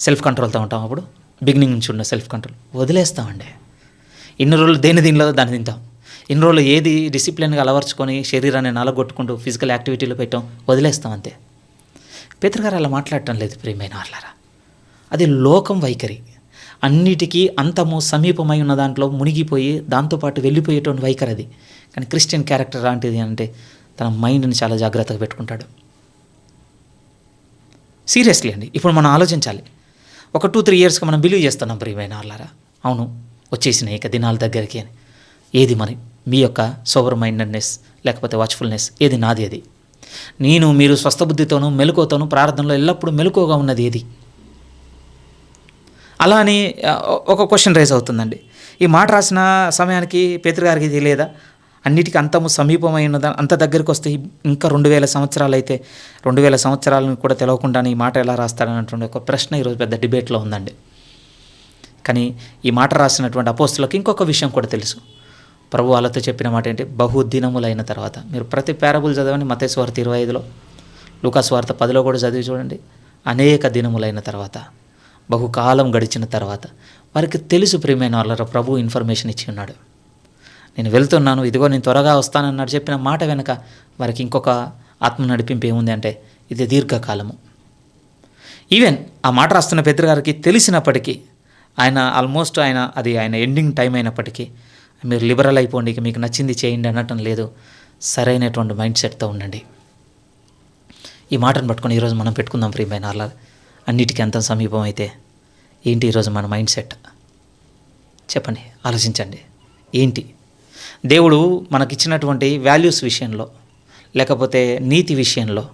సెల్ఫ్ కంట్రోల్తో ఉంటాం. అప్పుడు బిగినింగ్ నుంచి ఉన్న సెల్ఫ్ కంట్రోల్ వదిలేస్తామండి. ఇన్ని రోజులు దీనిలో దాన్ని తింటాం. ఇన్ని రోజులు ఏది డిసిప్లిన్గా అలవర్చుకొని శరీరాన్ని నలగొట్టుకుంటూ ఫిజికల్ యాక్టివిటీలో పెట్టాం, వదిలేస్తాం అంతే. పేతురు గారు అలా మాట్లాడటం లేదు ప్రియమైన వాళ్ళారా. అది లోకం వైఖరి. అన్నిటికీ అంతము సమీపమై ఉన్న దాంట్లో మునిగిపోయి దాంతోపాటు వెళ్ళిపోయేటువంటి వైఖరి అది. కానీ క్రిస్టియన్ క్యారెక్టర్ లాంటిది అంటే తన మైండ్ని చాలా జాగ్రత్తగా పెట్టుకుంటాడు. సీరియస్లీ అండి, ఇప్పుడు మనం ఆలోచించాలి. ఒక 2-3 yearsగా మనం బిలీవ్ చేస్తున్నాం ప్రియమైన వాళ్ళారా, అవును వచ్చేసినాయి ఇక దినాల దగ్గరికి అని. ఏది మరి మీ యొక్క సోబర్ మైండెడ్నెస్ లేకపోతే వాచ్ఫుల్నెస్? ఏది? నాది అది. మీరు స్వస్థ బుద్ధితోనూ మెలకువతోనూ ప్రార్థనలో ఎల్లప్పుడూ మెలకువగా ఉన్నది ఏది? అలా అని ఒక క్వశ్చన్ రైజ్ అవుతుందండి. ఈ మాట రాసిన సమయానికి పేతురు గారికి తెలియదా అన్నిటికీ అంతము సమీపమైన అంత దగ్గరికి వస్తే ఇంకా 2000 సంవత్సరాలు అయితే 2000 సంవత్సరాలను కూడా తెలవకుండా ఈ మాట ఎలా రాస్తారన్నటువంటి ఒక ప్రశ్న ఈరోజు పెద్ద డిబేట్లో ఉందండి. కానీ ఈ మాట రాసినటువంటి అపోస్తులకు ఇంకొక విషయం కూడా తెలుసు. ప్రభు వాళ్ళతో చెప్పిన మాట ఏంటి? బహుదినములైన తర్వాత. మీరు ప్రతి పారబుల్ చదవండి, మత్తయి సువార్త 25లో, లూకా సువార్త 10లో కూడా చదివి చూడండి. అనేక దినములైన తర్వాత, బహుకాలం గడిచిన తర్వాత వారికి తెలుసు ప్రియమైన వాళ్ళ ప్రభు ఇన్ఫర్మేషన్ ఇచ్చి ఉన్నాడు. నేను వెళ్తున్నాను, ఇదిగో నేను త్వరగా వస్తానన్నాడు. చెప్పిన మాట వెనక వారికి ఇంకొక ఆత్మ నడిపింపు ఏముంది అంటే ఇది దీర్ఘకాలము. ఈవెన్ ఆ మాట రాస్తున్న పేతురు గారికి తెలిసినప్పటికీ, ఆయన ఎండింగ్ టైం అయినప్పటికీ మీరు లిబరల్ అయిపోండి, ఇక మీకు నచ్చింది చేయండి అనటం లేదు. సరైనటువంటి మైండ్ సెట్తో ఉండండి. ఈ మాటను పట్టుకొని ఈరోజు మనం పెట్టుకుందాం ప్రియమైన వాళ్ళ. అన్నిటికీ అంత సమీపం అయితే ఏంటి ఈరోజు మన మైండ్ సెట్? చెప్పండి, ఆలోచించండి. ఏంటి దేవుడు మనకిచ్చినటువంటి వాల్యూస్ విషయంలో, లేకపోతే నీతి విషయంలో,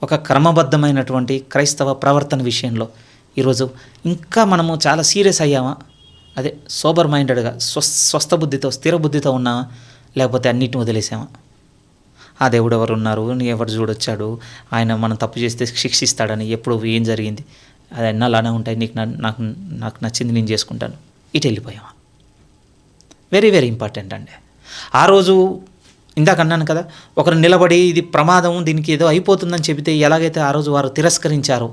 ఒక క్రమబద్ధమైనటువంటి క్రైస్తవ ప్రవర్తన విషయంలో ఈరోజు ఇంకా మనము చాలా సీరియస్ అయ్యామా? అదే సోబర్ మైండెడ్గా స్వస్థ బుద్ధితో, స్థిర బుద్ధితో ఉన్నామా? లేకపోతే అన్నిటిని వదిలేసామా? ఆ దేవుడు ఎవరు ఉన్నారు, ఎవరు చూడొచ్చాడు, ఆయన మనం తప్పు చేస్తే శిక్షిస్తాడని, ఎప్పుడు ఏం జరిగింది, అది అన్నీ అలానే ఉంటాయి, నాకు నచ్చింది నేను చేసుకుంటాను, ఇటు వెళ్ళిపోయామా? వెరీ వెరీ ఇంపార్టెంట్ అండి. ఆ రోజు ఇందాక అన్నాను కదా, ఒకరు నిలబడి ఇది ప్రమాదం, దీనికి ఏదో అయిపోతుందని చెబితే ఎలాగైతే ఆ రోజు వారు తిరస్కరించారో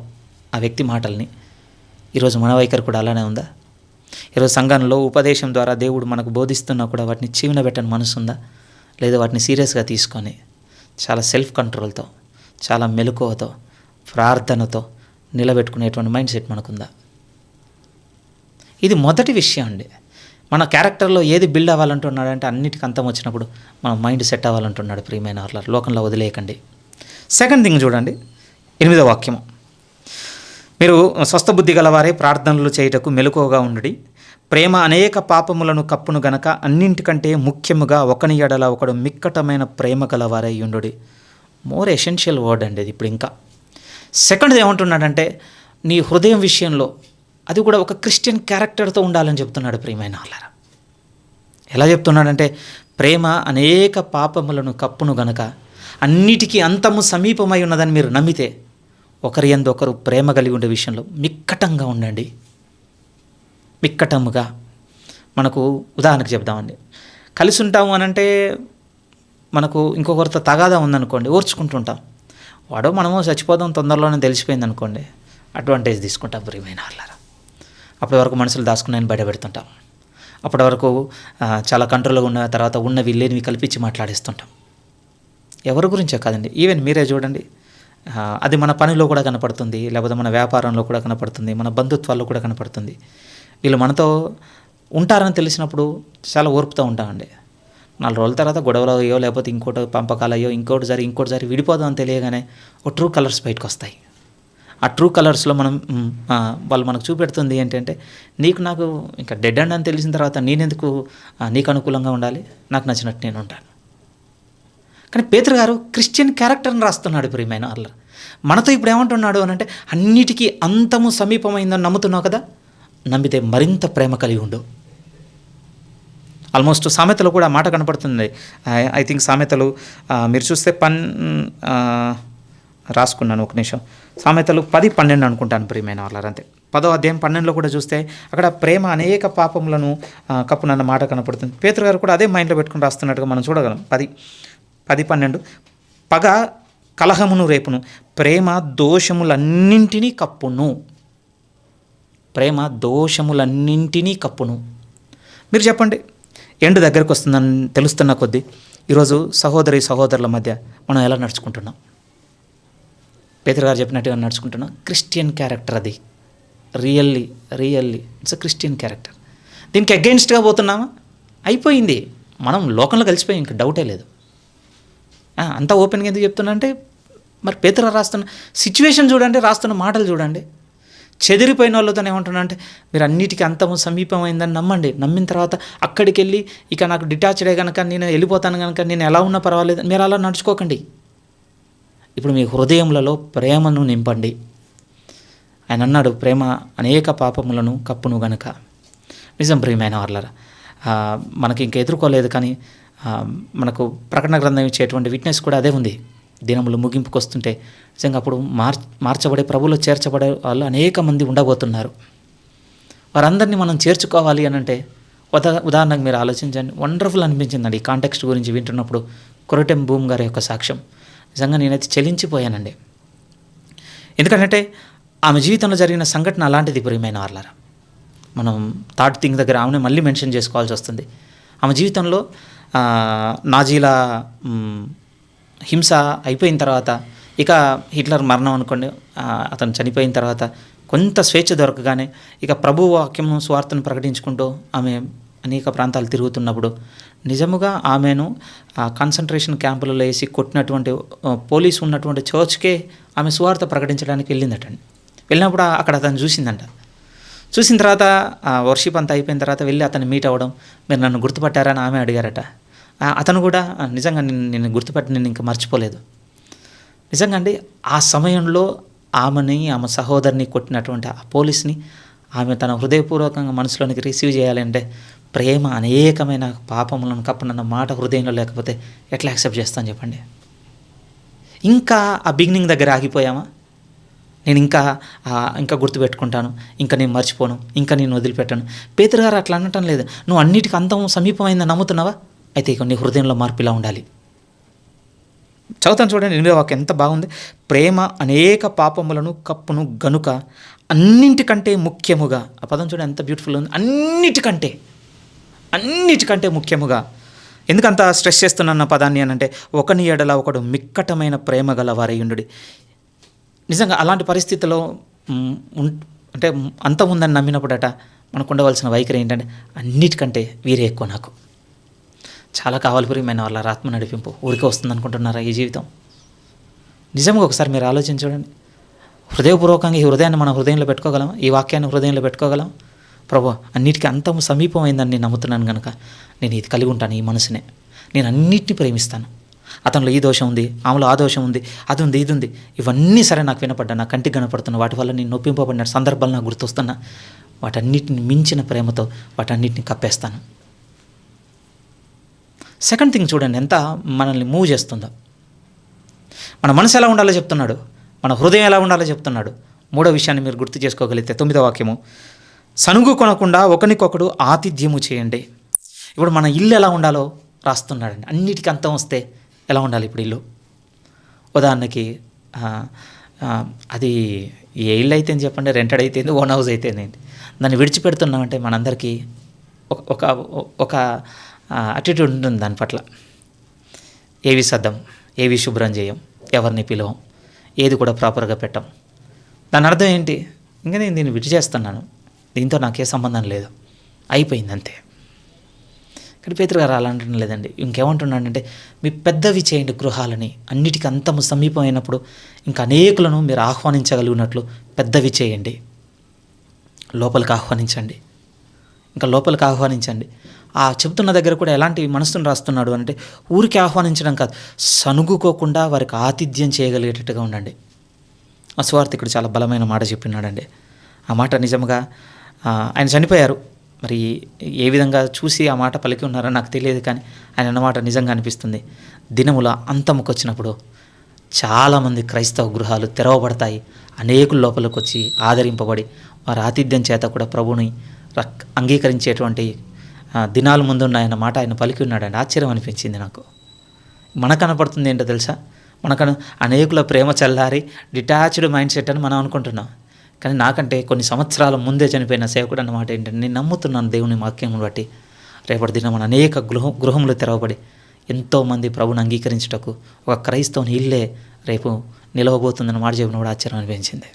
ఆ వ్యక్తి మాటల్ని, ఈరోజు మన వైఖరి కూడా అలానే ఉందా? ఈరోజు సంఘంలో ఉపదేశం ద్వారా దేవుడు మనకు బోధిస్తున్నా కూడా వాటిని చీవిన పెట్టని మనసు ఉందా? లేదా వాటిని సీరియస్గా తీసుకొని చాలా సెల్ఫ్ కంట్రోల్తో, చాలా మెలకువతో, ప్రార్థనతో నిలబెట్టుకునేటువంటి మైండ్ సెట్ మనకుందా? ఇది మొదటి విషయం అండి. మన క్యారెక్టర్లో ఏది బిల్డ్ అవ్వాలంటున్నాడంటే అన్నిటికీ అంతం వచ్చినప్పుడు మన మైండ్ సెట్ అవ్వాలంటున్నాడు ప్రియమైన వాళ్ళ. లోకంలో వదిలేయకండి. సెకండ్ థింగ్ చూడండి, 8వ వాక్యము. మీరు స్వస్థ బుద్ధి గలవారే ప్రార్థనలు చేయుటకు మెలకువగా ఉండుడి. ప్రేమ అనేక పాపములను కప్పును గనక అన్నింటికంటే ముఖ్యముగా ఒకని ఎడల ఒకడు మిక్కటమైన ప్రేమ గలవారై ఉండుడి. మోర్ ఎసెన్షియల్ వర్డ్ అండి ఇది. ఇప్పుడు ఇంకా సెకండ్ ఏమంటున్నాడంటే నీ హృదయం విషయంలో అది కూడా ఒక క్రిస్టియన్ క్యారెక్టర్తో ఉండాలని చెప్తున్నాడు ప్రియమైన వాళ్ళారా. ఎలా చెప్తున్నాడంటే ప్రేమ అనేక పాపములను కప్పును గనక అన్నిటికీ అంతము సమీపమై ఉన్నదని మీరు నమ్మితే ఒకరి యందు ఒకరు ప్రేమ కలిగి ఉండే విషయంలో మిక్కటంగా ఉండండి. మిక్కటముగా. మనకు ఉదాహరణకు చెప్దామండి, కలిసి ఉంటాము అనంటే మనకు ఇంకొకరితో తగాదా ఉందనుకోండి, ఓర్చుకుంటుంటాం. వాడో మనమో చచ్చిపోదాం తొందరలోనే తెలిసిపోయింది అనుకోండి, అడ్వాంటేజ్ తీసుకుంటాం ప్రియమైన వాళ్ళారా. అప్పటి వరకు మనసులు దాచుకున్నాయని బయట పెడుతుంటాం. అప్పటి వరకు చాలా కంట్రోల్గా ఉన్న తర్వాత ఉన్నవి లేనివి కల్పించి మాట్లాడేస్తుంటాం. ఎవరి గురించో కాదండి, ఈవెన్ మీరే చూడండి, అది మన పనిలో కూడా కనపడుతుంది, లేకపోతే మన వ్యాపారంలో కూడా కనపడుతుంది, మన బంధుత్వాల్లో కూడా కనపడుతుంది. వీళ్ళు మనతో ఉంటారని తెలిసినప్పుడు చాలా ఓర్పుతూ ఉంటామండి. 4 రోజుల తర్వాత గొడవలు అయ్యో, లేకపోతే ఇంకోటి పంపకాలు అయ్యో, ఇంకోటి సరి విడిపోదాం అని తెలియగానే ఒక ట్రూ కలర్స్ బయటకు వస్తాయి. ఆ ట్రూ కలర్స్లో మనం వాళ్ళు మనకు చూపెడుతుంది ఏంటంటే, నాకు ఇంకా డెడ్ అండ్ అని తెలిసిన తర్వాత నేనెందుకు నీకు అనుకూలంగా ఉండాలి, నాకు నచ్చినట్టు నేను ఉంటాను. కానీ పేతురు గారు క్రిస్టియన్ క్యారెక్టర్ని రాస్తున్నాడు. ప్రియమైన వాళ్ళ మనతో ఇప్పుడు ఏమంటున్నాడు అని అంటే, అన్నిటికీ అంతము సమీపమైందని నమ్ముతున్నావు కదా, నమ్మితే మరింత ప్రేమ కలిగి ఉండు. ఆల్మోస్ట్ సామెతలు కూడా మాట కనపడుతుంది. ఐ థింక్ సామెతలు మీరు చూస్తే రాసుకున్నాను ఒక నిమిషం, సామెతలు 10:12 అనుకుంటాను ప్రియమైన వాళ్ళ. అంతే 10వ అధ్యాయం 12లో కూడా చూస్తే అక్కడ ప్రేమ అనేక పాపములను కప్పునన్న మాట కనపడుతుంది. పేతురు గారు కూడా అదే మైండ్లో పెట్టుకుని రాస్తున్నట్టుగా మనం చూడగలం. 10:12 పగ కలహమును రేపును, ప్రేమ దోషములన్నింటినీ కప్పును. ప్రేమ దోషములన్నింటినీ కప్పును. మీరు చెప్పండి, ఎండు దగ్గరకు వస్తుందని తెలుస్తున్న కొద్దీ ఈరోజు సహోదరుల మధ్య మనం ఎలా నడుచుకుంటున్నాం? పేతురు గారు చెప్పినట్టుగా నడుచుకుంటున్నాం. క్రిస్టియన్ క్యారెక్టర్ అది, really it's a Christian character. దీనికి అగెయిన్స్ట్గా పోతున్నామా? అయిపోయింది, మనం లోకంలో కలిసిపోయి ఇంకా డౌటే లేదు. అంతా ఓపెన్గా ఎందుకు చెప్తున్నా అంటే, మరి పేతురు రాస్తున్న సిచ్యువేషన్ చూడండి, రాస్తున్న మాటలు చూడండి. చెదిరిపోయిన వాళ్ళతో ఏమంటున్నా అంటే, మీరు అన్నిటికీ అంతము సమీపమైందని నమ్మండి. నమ్మిన తర్వాత అక్కడికి వెళ్ళి ఇక నాకు డిటాచ్డే కనుక నేను వెళ్ళిపోతాను కనుక నేను ఎలా ఉన్నా పర్వాలేదు, మీరు అలా నడుచుకోకండి. ఇప్పుడు మీ హృదయములలో ప్రేమను నింపండి. ఆయన అన్నాడు, ప్రేమ అనేక పాపములను కప్పును గనుక. నిజం ప్రియమైన వాళ్ళరా, మనకి ఇంక ఎదుర్కోలేదు, కానీ మనకు ప్రకటన గ్రంథం ఇచ్చేటువంటి విట్నెస్ కూడా అదే ఉంది. దినములు ముగింపుకు వస్తుంటే నిజంగా అప్పుడు మార్చబడే, ప్రభువులో చేర్చబడే వాళ్ళు అనేక మంది ఉండబోతున్నారు. వారందరినీ మనం చేర్చుకోవాలి అని అంటే, ఉదాహరణకు మీరు ఆలోచించండి. వండర్ఫుల్ అనిపించిందండి ఈ కాంటెక్స్ట్ గురించి వింటున్నప్పుడు. కొరటెం భూమి గారి యొక్క సాక్ష్యం నిజంగా నేనైతే చెలించిపోయానండి. ఎందుకంటే ఆమె జీవితంలో జరిగిన సంఘటన అలాంటిది ప్రియమైన వాళ్ళారా. మనం థర్డ్ థింగ్ దగ్గర ఆమెను మళ్ళీ మెన్షన్ చేసుకోవాల్సి వస్తుంది. ఆమె జీవితంలో నాజీల హింస అయిపోయిన తర్వాత, ఇక హిట్లర్ మరణం అనుకోండి, అతను చనిపోయిన తర్వాత కొంత స్వేచ్ఛ దొరకగానే ఇక ప్రభు వాక్యం స్వార్థను ప్రకటించుకుంటూ ఆమె అనేక ప్రాంతాలు తిరుగుతున్నప్పుడు నిజముగా ఆమెను కాన్సన్ట్రేషన్ క్యాంపులలో వేసి కొట్టినటువంటి పోలీసు ఉన్నటువంటి చర్చ్కే ఆమె స్వార్థ ప్రకటించడానికి వెళ్ళిందటండి. వెళ్ళినప్పుడు అక్కడ అతను చూసిందంట. చూసిన తర్వాత వర్షిప్ అంతా అయిపోయిన తర్వాత వెళ్ళి అతను మీట్ అవ్వడం, మీరు నన్ను గుర్తుపట్టారని ఆమె అడిగారట. అతను కూడా నిజంగా నేను గుర్తుపట్టి నేను ఇంకా మర్చిపోలేదు. నిజంగా అండి, ఆ సమయంలో ఆమె సహోదరిని కొట్టినటువంటి ఆ పోలీస్ని ఆమె తన హృదయపూర్వకంగా మనసులోనికి రిసీవ్ చేయాలంటే, ప్రేమ అనేకమైన పాపములను కప్పునన్న మాట హృదయంలో లేకపోతే ఎట్లా యాక్సెప్ట్ చేస్తాను చెప్పండి? ఇంకా ఆ బిగినింగ్ దగ్గర ఆగిపోయామా? నేను ఇంకా గుర్తుపెట్టుకుంటాను, ఇంకా నేను మర్చిపోను, ఇంకా నేను వదిలిపెట్టాను. పేతురు గారు అట్లా అనటం లేదు. నువ్వు అన్నిటికీ అంతం సమీపమైందని నమ్ముతున్నావా? అయితే ఇక నీ హృదయంలో మార్పు ఇలా ఉండాలి. చదువుతాను చూడండి, 8వ వాక్యం ఎంత బాగుంది. ప్రేమ అనేక పాపములను కప్పును గనుక అన్నింటికంటే ముఖ్యముగా. ఆ పదం చూడండి ఎంత బ్యూటిఫుల్ ఉంది. అన్నిటికంటే ముఖ్యముగా. ఎందుకంత స్ట్రెస్ చేస్తున్న పదాన్ని అని అంటే, ఒకని ఎడల ఒకడు మిక్కటమైన ప్రేమ గల వారయ్యుండుడి. నిజంగా అలాంటి పరిస్థితిలో అంటే అంతం ఉందని నమ్మినప్పుడట మనకు ఉండవలసిన వైఖరి ఏంటంటే, అన్నిటికంటే వీరే ఎక్కువ నాకు. చాలా కావాలి ప్రియమైన వాళ్ళ ఆత్మ నడిపింపు. ఊరికే వస్తుంది అనుకుంటున్నారా ఈ జీవితం? నిజంగా ఒకసారి మీరు ఆలోచించండి. హృదయపూర్వకంగా ఈ హృదయాన్ని మన హృదయంలో పెట్టుకోగలం, ఈ వాక్యాన్ని హృదయంలో పెట్టుకోగలం. ప్రభు, అన్నిటికీ అంతము సమీపమైందని నేను నమ్ముతున్నాను కనుక నేను ఇది కలిగి ఉంటాను, ఈ మనసునే. నేను అన్నిటిని ప్రేమిస్తాను. అతనిలో ఈ దోషం ఉంది, ఆమెలో ఆ దోషం ఉంది, అది ఉంది, ఇది ఉంది, ఇవన్నీ సరే నాకు వినపడ్డా, నా కంటికి కనపడుతున్నా, వాటి వల్ల నేను నొప్పింపబడిన సందర్భాలు నాకు గుర్తొస్తున్నా, వాటన్నిటిని మించిన ప్రేమతో వాటన్నిటిని కప్పేస్తాను. సెకండ్ థింగ్ చూడండి ఎంత మనల్ని మూవ్ చేస్తుందో. మన మనసు ఎలా ఉండాలో చెప్తున్నాడు, మన హృదయం ఎలా ఉండాలో చెప్తున్నాడు. మూడో విషయాన్ని మీరు గుర్తు చేసుకోగలిగితే 9వ వాక్యము, సనుగు కొనకుండా ఒకరికొకడు ఆతిథ్యము చేయండి. ఇప్పుడు మన ఇల్లు ఎలా ఉండాలో రాస్తున్నాడండి. అన్నిటికీ అంతం వస్తే ఎలా ఉండాలి ఇప్పుడు ఇల్లు? ఉదాహరణకి అది ఏ ఇల్లు అయితే చెప్పండి, రెంటెడ్ అయితే ఓన్ హౌస్ అయితేనేంటి, దాన్ని విడిచిపెడుతున్నామంటే మనందరికీ ఒక ఒక అటిట్యూడ్ ఉంటుంది దాని పట్ల. ఏవి సర్దం, ఏవి శుభ్రం చేయం, ఎవరిని పిలవం, ఏది కూడా ప్రాపర్గా పెట్టం. దాని అర్థం ఏంటి? ఇంకా నేను దీన్ని విడిచేస్తున్నాను, దీంతో నాకే సంబంధం లేదు, అయిపోయింది అంతే. ఇక్కడ పేతురు గారు అలా అంటడం లేదండి. ఇంకేమంటున్నాడంటే, మీ పెద్దవి చేయండి గృహాలని, అన్నిటికీ అంతము సమీపం అయినప్పుడు ఇంకా అనేకులను మీరు ఆహ్వానించగలిగినట్లు పెద్దవి చేయండి. లోపలికి ఆహ్వానించండి, ఇంకా లోపలికి ఆహ్వానించండి. ఆ చెబుతున్న దగ్గర కూడా ఎలాంటి మనసును రాస్తున్నాడు అంటే, ఊరికి ఆహ్వానించడం కాదు, సనుగుకోకుండా వారికి ఆతిథ్యం చేయగలిగేటట్టుగా ఉండండి. ఆ సువార్తికుడు చాలా బలమైన మాట చెప్పినాడండి. ఆ మాట నిజంగా ఆయన చనిపోయారు, మరి ఏ విధంగా చూసి ఆ మాట పలికి ఉన్నారో నాకు తెలియదు, కానీ ఆయన అన్నమాట నిజంగా అనిపిస్తుంది. దినముల అంతముకు వచ్చినప్పుడు చాలామంది క్రైస్తవ గృహాలు తెరవబడతాయి, అనేకుల లోపలికి వచ్చి ఆదరింపబడి వారి ఆతిథ్యం చేత కూడా ప్రభుని అంగీకరించేటువంటి దినాలు ముందున్నాయన్న మాట ఆయన పలికి ఉన్నాడండి. ఆశ్చర్యం అనిపించింది నాకు. మనకు కనపడుతుంది ఏంటో తెలుసా? మనకు అనేకుల ప్రేమ చల్లారి డిటాచ్డ్ మైండ్ సెట్ అని మనం అనుకుంటున్నాం. కానీ నాకంటే కొన్ని సంవత్సరాల ముందే చనిపోయిన సేవకుడు అన్నమాట ఏంటంటే, నేను నమ్ముతున్నాను దేవుని వాక్యమును బట్టి, రేపటి దినం మన అనేక గృహములు తెరవబడి ఎంతోమంది ప్రభుని అంగీకరించుటకు ఒక క్రైస్తవుని ఇల్లే రేపు నిలవబోతుందని మాట చెప్పిన కూడా ఆశ్చర్యం అనిపించింది.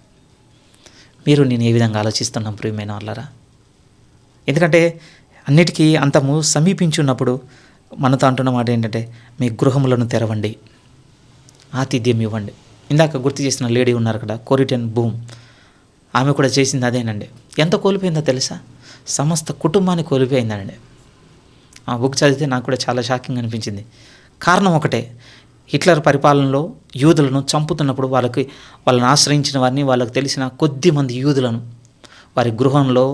మీరు నేను ఏ విధంగా ఆలోచిస్తున్నాం ప్రియమైన వాళ్ళారా? ఎందుకంటే అన్నిటికీ అంతము సమీపించున్నప్పుడు మనతో అంటున్న మాట ఏంటంటే, మీ గృహములను తెరవండి, ఆతిథ్యం ఇవ్వండి. ఇందాక గుర్తు చేసిన లేడీ ఉన్నారు కదా, కోరిటన్ బూమ్, ఆమె కూడా చేసింది అదేనండి. ఎంత కోల్పోయిందో తెలుసా? సమస్త కుటుంబాన్ని కోల్పోయిందండి. ఆ బుక్ చదివితే నాకు కూడా చాలా షాకింగ్ అనిపించింది. కారణం ఒకటే, హిట్లర్ పరిపాలనలో యూదులను చంపుతున్నప్పుడు వాళ్ళని ఆశ్రయించిన వారిని, వాళ్ళకు తెలిసిన కొద్ది మంది యూదులను వారి గృహంలో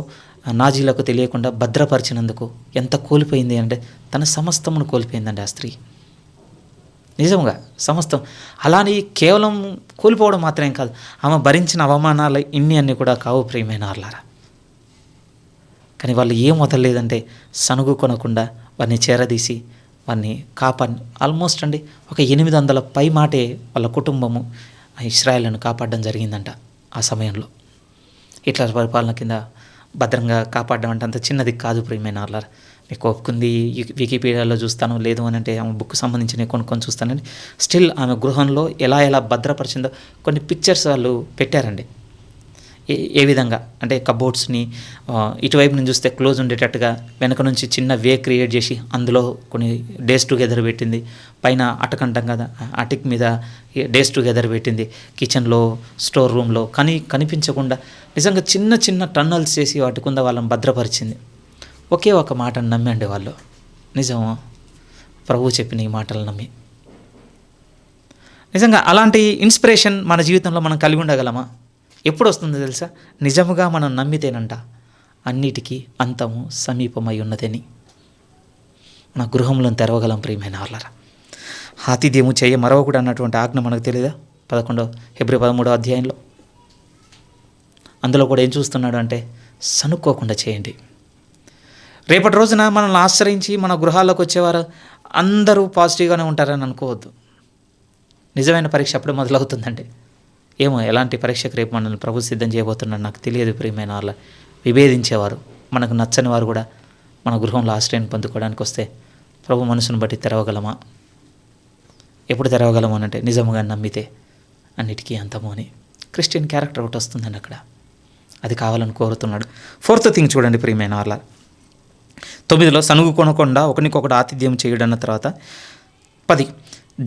నాజీలకు తెలియకుండా భద్రపరిచినందుకు ఎంత కోల్పోయింది అంటే, తన సమస్తమును కోల్పోయిందండి ఆ స్త్రీ. నిజంగా సమస్తం. అలానే కేవలం కోల్పోవడం మాత్రమే కాదు, ఆమె భరించిన అవమానాలు అన్నీ కూడా కావు ప్రియమైన వాళ్ళారా. కానీ వాళ్ళు ఏం వదలలేదంటే, సనుగు కొనకుండా వారిని చేరదీసి వారిని కాపాడి, ఆల్మోస్ట్ అండి ఒక 800 పై మాటే వాళ్ళ కుటుంబము ఇశ్రాయేలును కాపాడడం జరిగిందంట ఆ సమయంలో. ఇట్లా పరిపాలన కింద భద్రంగా కాపాడడం అంటే అంత చిన్నది కాదు ప్రియమైన వాళ్ళారా. మీకు ఒప్పుకుంది వికీపీడియాలో చూస్తాను, లేదు అని అంటే ఆమె బుక్ సంబంధించిన కొన్ని చూస్తానండి. స్టిల్ ఆమె గృహంలో ఎలా భద్రపరిచిందో కొన్ని పిక్చర్స్ వాళ్ళు పెట్టారండి. ఏ విధంగా అంటే, కబోర్డ్స్ని ఇటువైపు నుంచి చూస్తే క్లోజ్ ఉండేటట్టుగా, వెనక నుంచి చిన్న వే క్రియేట్ చేసి అందులో కొన్ని డేస్ టుగెదర్ పెట్టింది. పైన అటకంటాం కదా, అటిక్ మీద డేస్ టుగెదర్ పెట్టింది. కిచెన్లో, స్టోర్ రూమ్లో కనిపించకుండా నిజంగా చిన్న చిన్న టన్నల్స్ చేసి వాటి కింద వాళ్ళని భద్రపరిచింది. ఒకే ఒక మాటను నమ్మండి వాళ్ళు. నిజమా? ప్రభువు చెప్పిన ఈ మాటలు నమ్మి నిజంగా అలాంటి ఇన్స్పిరేషన్ మన జీవితంలో మనం కలిగి ఉండగలమా? ఎప్పుడు వస్తుందో తెలుసా? నిజముగా మనం నమ్మితేనంట అన్నిటికీ అంతము సమీపమై ఉన్నదని మన గృహంలో తెరవగలం ప్రియమైన వాళ్ళారా. ఆతిథ్యము చేయ మరొకడు అన్నటువంటి ఆజ్ఞ మనకు తెలియదా? హెబ్రీ 13వ అధ్యాయంలో అందులో కూడా ఏం చూస్తున్నాడు అంటే, సనుక్కోకుండా చేయండి. రేపటి రోజున మనల్ని ఆశ్రయించి మన గృహాల్లోకి వచ్చేవారు అందరూ పాజిటివ్గానే ఉంటారని అనుకోవద్దు. నిజమైన పరీక్ష అప్పుడే మొదలవుతుందండి. ఏమో ఎలాంటి పరీక్షకు రేపు మనల్ని ప్రభు సిద్ధం చేయబోతున్నాడు నాకు తెలియదు ప్రియమైన వాళ్ళ. విభేదించేవారు, మనకు నచ్చని వారు కూడా మన గృహంలో ఆశ్రయం పొందుకోవడానికి వస్తే ప్రభు మనసును బట్టి తెరవగలమా? ఎప్పుడు తెరవగలము అని అంటే, నిజముగా నమ్మితే అన్నిటికీ అంతము అని క్రిస్టియన్ క్యారెక్టర్ ఒకటి వస్తుందండి అక్కడ. అది కావాలని కోరుతున్నాడు. 4th థింగ్ చూడండి ప్రియమైన వాళ్ళ. 9లో సనుగు కొనకుండా ఒకరికొకడు ఆతిథ్యం చేయడన్న తర్వాత 10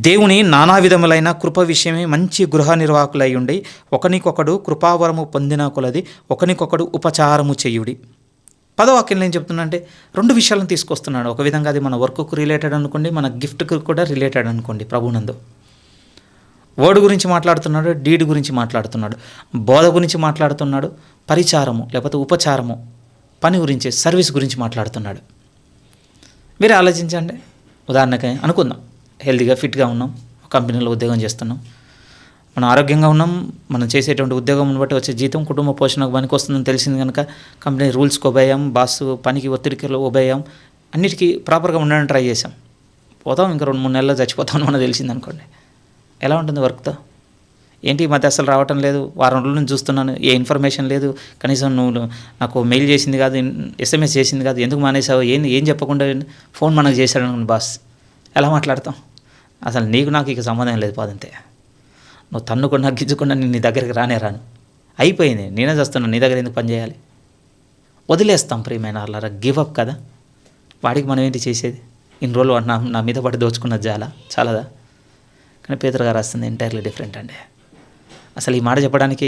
దేవుని నానా విధములైన కృప విషయమే మంచి గృహ నిర్వాహకులై ఉండి ఒకనికొకడు కృపావరము పొందిన కొలది ఒకనికొకడు ఉపచారము చేయుడి. 10వ వాక్యంలో ఏం చెప్తున్నా అంటే, 2 విషయాలను తీసుకొస్తున్నాడు. ఒక విధంగా అది మన వర్క్కు రిలేటెడ్ అనుకోండి, మన గిఫ్ట్కి కూడా రిలేటెడ్ అనుకోండి. ప్రభునందు వర్డ్ గురించి మాట్లాడుతున్నాడు, డీడ్ గురించి మాట్లాడుతున్నాడు, బోధ గురించి మాట్లాడుతున్నాడు, పరిచారము లేకపోతే ఉపచారము పని గురించి, సర్వీస్ గురించి మాట్లాడుతున్నాడు. మీరు ఆలోచించండి. ఉదాహరణకి అనుకుందాం, హెల్తీగా ఫిట్గా ఉన్నాం, కంపెనీలో ఉద్యోగం చేస్తున్నాం, మనం ఆరోగ్యంగా ఉన్నాం, మనం చేసేటువంటి ఉద్యోగం బట్టి వచ్చే జీతం కుటుంబ పోషణకు పనికి వస్తుందని తెలిసింది కనుక కంపెనీ రూల్స్కి ఒబేయం, బాస్ పనికి ఒత్తిడికి ఒబేయం, అన్నిటికీ ప్రాపర్గా ఉండడానికి ట్రై చేసాం. పోతాం, ఇంకా 2-3 నెలల్లో చచ్చిపోతామని మనకు తెలిసింది అనుకోండి. ఎలా ఉంటుంది వర్క్తో? ఏంటి ఈ మధ్య అసలు రావటం లేదు, వారం రోజుల నుంచి చూస్తున్నాను, ఏ ఇన్ఫర్మేషన్ లేదు, కనీసం నువ్వు నాకు మెయిల్ చేసింది కాదు, ఎస్ఎంఎస్ చేసింది కాదు, ఎందుకు మానేసావు, ఏం చెప్పకుండా ఫోన్ మనకు చేశాడు అనుకుని బాస్, ఎలా మాట్లాడతాం? అసలు నీకు నాకు ఇక సంబంధం లేదు పోదంతే, నువ్వు తన్నుకున్నా గిజ్జుకున్నా నేను నీ దగ్గరికి రాను, అయిపోయింది, నేనే చేస్తున్నాను, నీ దగ్గర ఎందుకు పని చేయాలి? వదిలేస్తాం ప్రియమైన వాళ్ళారా, గివ్ అప్ కదా. వాడికి మనం ఏంటి చేసేది? ఇన్ని రోజులు వాడు నా మీద పడి దోచుకున్నది చాలదా? కానీ పేతురు గారు రాస్తుంది ఎంటైర్లీ డిఫరెంట్ అండి. అసలు ఈ మాట చెప్పడానికి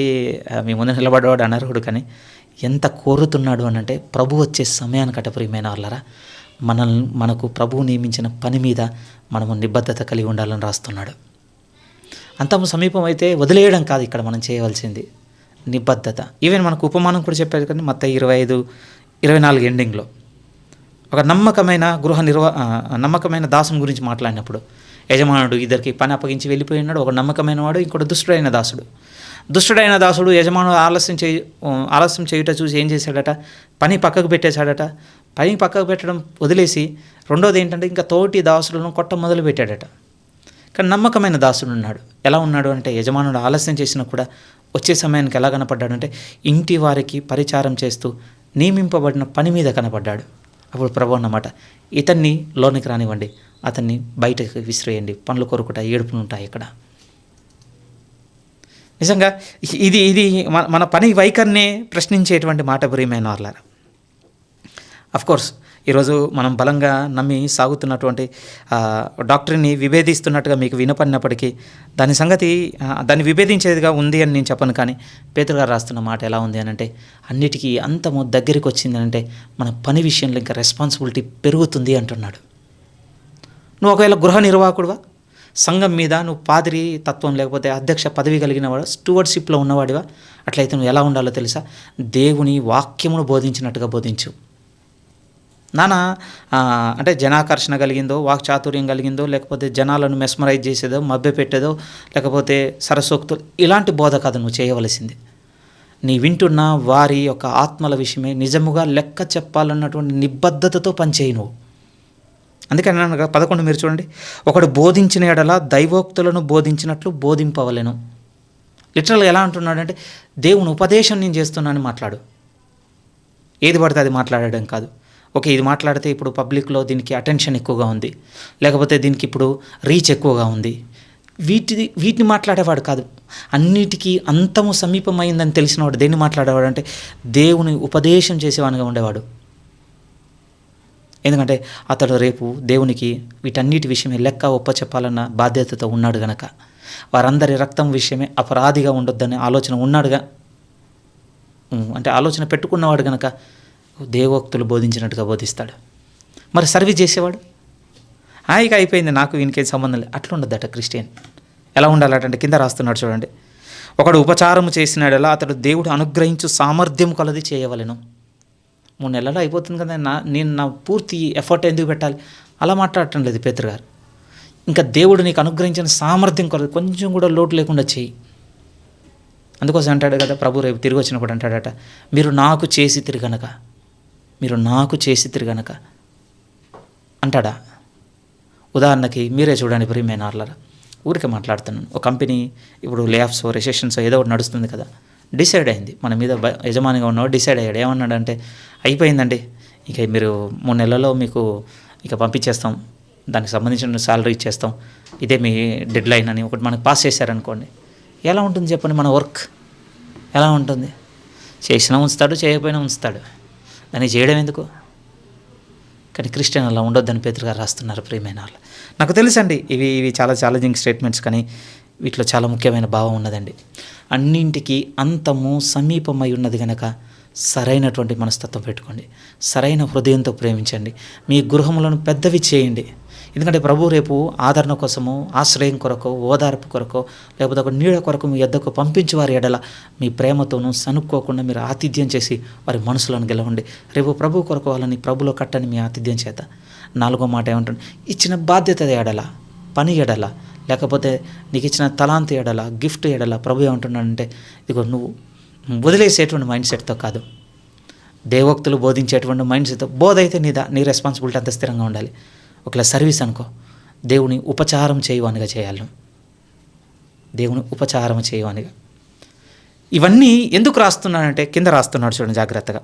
మీ ముందు నిలబడేవాడు అనర్హుడు, కానీ ఎంత కోరుతున్నాడు అని అంటే ప్రభు వచ్చే సమయానికట ప్రియమైన వాళ్ళారా, మనకు ప్రభువు నియమించిన పని మీద మనము నిబద్ధత కలిగి ఉండాలని రాస్తున్నాడు. అంతము సమీపం అయితే వదిలేయడం కాదు ఇక్కడ మనం చేయవలసింది, నిబద్ధత. ఈవెన్ మనకు ఉపమానం కూడా చెప్పారు కానీ మత్తయి 25-24 ఎండింగ్లో ఒక నమ్మకమైన దాసుని గురించి మాట్లాడినప్పుడు, యజమానుడు ఇద్దరికి పని అప్పగించి వెళ్ళిపోయి ఉన్నాడు. ఒక నమ్మకమైన వాడు, ఇంకోటి దుష్టుడైన దాసుడు. యజమానుడు ఆలస్యం చేయుట చూసి ఏం చేశాడట? పని పక్కకు పెట్టేశాడట. పని పక్కకు పెట్టడం వదిలేసి రెండోది ఏంటంటే ఇంకా తోటి దాసులను కొట్ట మొదలు పెట్టాడట. కానీ నమ్మకమైన దాసుడు ఉన్నాడు. ఎలా ఉన్నాడు అంటే, యజమానుడు ఆలస్యం చేసినా కూడా వచ్చే సమయానికి ఎలా కనపడ్డాడంటే, ఇంటి వారికి పరిచారం చేస్తూ నియమింపబడిన పని మీద కనపడ్డాడు. అప్పుడు ప్రభు అన్నమాట, ఇతన్ని లోనికి రానివ్వండి, అతన్ని బయటకు విసిరేయండి, పనులు కొరుకుట ఏడుపులు ఉంటాయి ఇక్కడ. నిజంగా ఇది మన పని వైఖరినే ప్రశ్నించేటువంటి మాట ప్రియమైన వాళ్ళారా. అఫ్కోర్స్ ఈరోజు మనం బలంగా నమ్మి సాగుతున్నటువంటి డాక్టర్ని విభేదిస్తున్నట్టుగా మీకు వినపడినప్పటికీ దాన్ని విభేదించేదిగా ఉంది అని నేను చెప్పను. కానీ పేతురు గారు రాస్తున్న మాట ఎలా ఉంది అని అంటే, అన్నిటికీ అంతము దగ్గరికి వచ్చింది అంటే మన పని విషయంలో ఇంకా రెస్పాన్సిబిలిటీ పెరుగుతుంది అంటున్నాడు. నువ్వు ఒకవేళ గృహ నిర్వాహకుడువా, సంఘం మీద నువ్వు పాదిరి తత్వం లేకపోతే అధ్యక్ష పదవి కలిగిన వాడు, స్టూవర్డ్షిప్లో ఉన్నవాడివా, అట్లయితే నువ్వు ఎలా ఉండాలో తెలుసా? దేవుని వాక్యమును బోధించినట్టుగా బోధించు. అంటే జనాకర్షణ కలిగిందో, వాక్చాతుర్యం కలిగిందో, లేకపోతే జనాలను మెస్మరైజ్ చేసేదో, మభ్యపెట్టేదో, లేకపోతే సరసోక్తులు, ఇలాంటి బోధ కాదు నువ్వు చేయవలసింది. నీ వింటున్న వారి యొక్క ఆత్మల విషయమే నిజముగా లెక్క చెప్పాలన్నటువంటి నిబద్ధతతో పనిచేయి నువ్వు. అందుకని 11 మీరు చూడండి, ఒకడు బోధించిన ఎడల దైవోక్తులను బోధించినట్లు బోధింపవలెను. లిటరల్గా ఎలా అంటున్నాడు అంటే, దేవుని ఉపదేశం నేను చేస్తున్నానని మాట్లాడు. ఏది పడితే అది మాట్లాడడం కాదు. ఓకే, ఇది మాట్లాడితే ఇప్పుడు పబ్లిక్లో దీనికి అటెన్షన్ ఎక్కువగా ఉంది, లేకపోతే దీనికి ఇప్పుడు రీచ్ ఎక్కువగా ఉంది, వీటిని మాట్లాడేవాడు కాదు. అన్నిటికీ అంతము సమీపమైందని తెలిసినవాడు దేన్ని మాట్లాడేవాడు అంటే, దేవుని ఉపదేశం చేసేవాడిగా ఉండేవాడు. ఎందుకంటే అతడు రేపు దేవునికి వీటన్నిటి విషయమే లెక్క చెప్పాలన్న బాధ్యతతో ఉన్నాడు గనక, వారందరి రక్తం విషయమే అపరాధిగా ఉండొద్దనే ఆలోచన ఉన్నాడుగా, అంటే ఆలోచన పెట్టుకున్నవాడు గనక దేవోక్తులు బోధించినట్టుగా బోధిస్తాడు. మరి సర్వీస్ చేసేవాడు హాయిగా అయిపోయింది, నాకు వీనికేం సంబంధం లేదు, అట్లా ఉండద్దట క్రిస్టియన్. ఎలా ఉండాలంటే కింద రాస్తున్నాడు చూడండి, ఒకడు ఉపచారము చేసినాడలా అతడు దేవుడు అనుగ్రహించు సామర్థ్యం కలది చేయవలెను. 3 నెలల్లో అయిపోతుంది కదా, నేను నా పూర్తి ఎఫర్ట్ ఎందుకు పెట్టాలి? అలా మాట్లాడటం లేదు పేతురు గారు. ఇంకా దేవుడు నీకు అనుగ్రహించిన సామర్థ్యం కొలది కొంచెం కూడా లోటు లేకుండా చేయి. అందుకోసం అంటాడు కదా ప్రభు, రేపు తిరిగి వచ్చినప్పుడు అంటాడట, మీరు నాకు చేసి తిరగనక అంటాడా? ఉదాహరణకి మీరే చూడండి ప్రియమైన వాళ్ళారా, ఊరికే మాట్లాడుతున్నాను. ఒక కంపెనీ ఇప్పుడు లే ఆఫ్స్, రెసెషన్స్ ఏదో ఒకటి నడుస్తుంది కదా, డిసైడ్ అయింది మన మీద, యజమానిగా ఉన్నవాడు డిసైడ్ అయ్యాడు. ఏమన్నాడంటే, అయిపోయిందండి, ఇక మీరు 3 నెలల్లో మీకు ఇక పంపించేస్తాం, దానికి సంబంధించిన శాలరీ ఇచ్చేస్తాం, ఇదే మీ డెడ్ లైన్ అని ఒకటి మనకు పాస్ చేశారనుకోండి, ఎలా ఉంటుంది చెప్పండి? మన వర్క్ ఎలా ఉంటుంది? చేసినా ఉంచుతాడు, చేయకపోయినా ఉంచుతాడు, దాన్ని చేయడం ఎందుకు? కానీ క్రిస్టియన్ అలా ఉండొద్దని పేతురు గారు రాస్తున్నారు ప్రియమైన వాళ్ళు. నాకు తెలుసండి ఇవి చాలా ఛాలెంజింగ్ స్టేట్మెంట్స్, కానీ వీటిలో చాలా ముఖ్యమైన భావం ఉన్నదండి. అన్నింటికీ అంతము సమీపమై ఉన్నది కనుక సరైనటువంటి మనస్తత్వం పెట్టుకోండి, సరైన హృదయంతో ప్రేమించండి, మీ గృహములను పెద్దవి చేయండి. ఎందుకంటే ప్రభు రేపు ఆదరణ కోసము, ఆశ్రయం కొరకు, ఓదార్పు కొరకు, లేకపోతే ఒక నీడ కొరకు మీ యొద్దకు పంపించి వారి ఎడల మీ ప్రేమతోనూ సనుక్కోకుండా మీరు ఆతిథ్యం చేసి వారి మనసులను గెలవండి. రేపు ప్రభు కొరకు వాళ్ళని ప్రభులో కట్టని మీ ఆతిథ్యం చేత. 4వ మాట ఏమంటుంది? ఇచ్చిన బాధ్యత ఎడల, పని ఎడల, లేకపోతే నీకు ఇచ్చిన తలాంతి ఎడల, గిఫ్ట్ ఎడల ప్రభు ఏమంటున్నాడంటే, ఇదిగో నువ్వు వదిలేసేటువంటి మైండ్ సెట్తో కాదు, దేవోక్తులు బోధించేటువంటి మైండ్ సెట్తో. బోధ అయితే నీ రెస్పాన్సిబిలిటీ అంత స్థిరంగా ఉండాలి. ఒకవేళ సర్వీస్ అనుకో, దేవుని ఉపచారం చేయవానిగా చేయాలి. దేవుని ఉపచారం చేయవనిగా. ఇవన్నీ ఎందుకు రాస్తున్నాడంటే కింద రాస్తున్నాడు చూడండి జాగ్రత్తగా.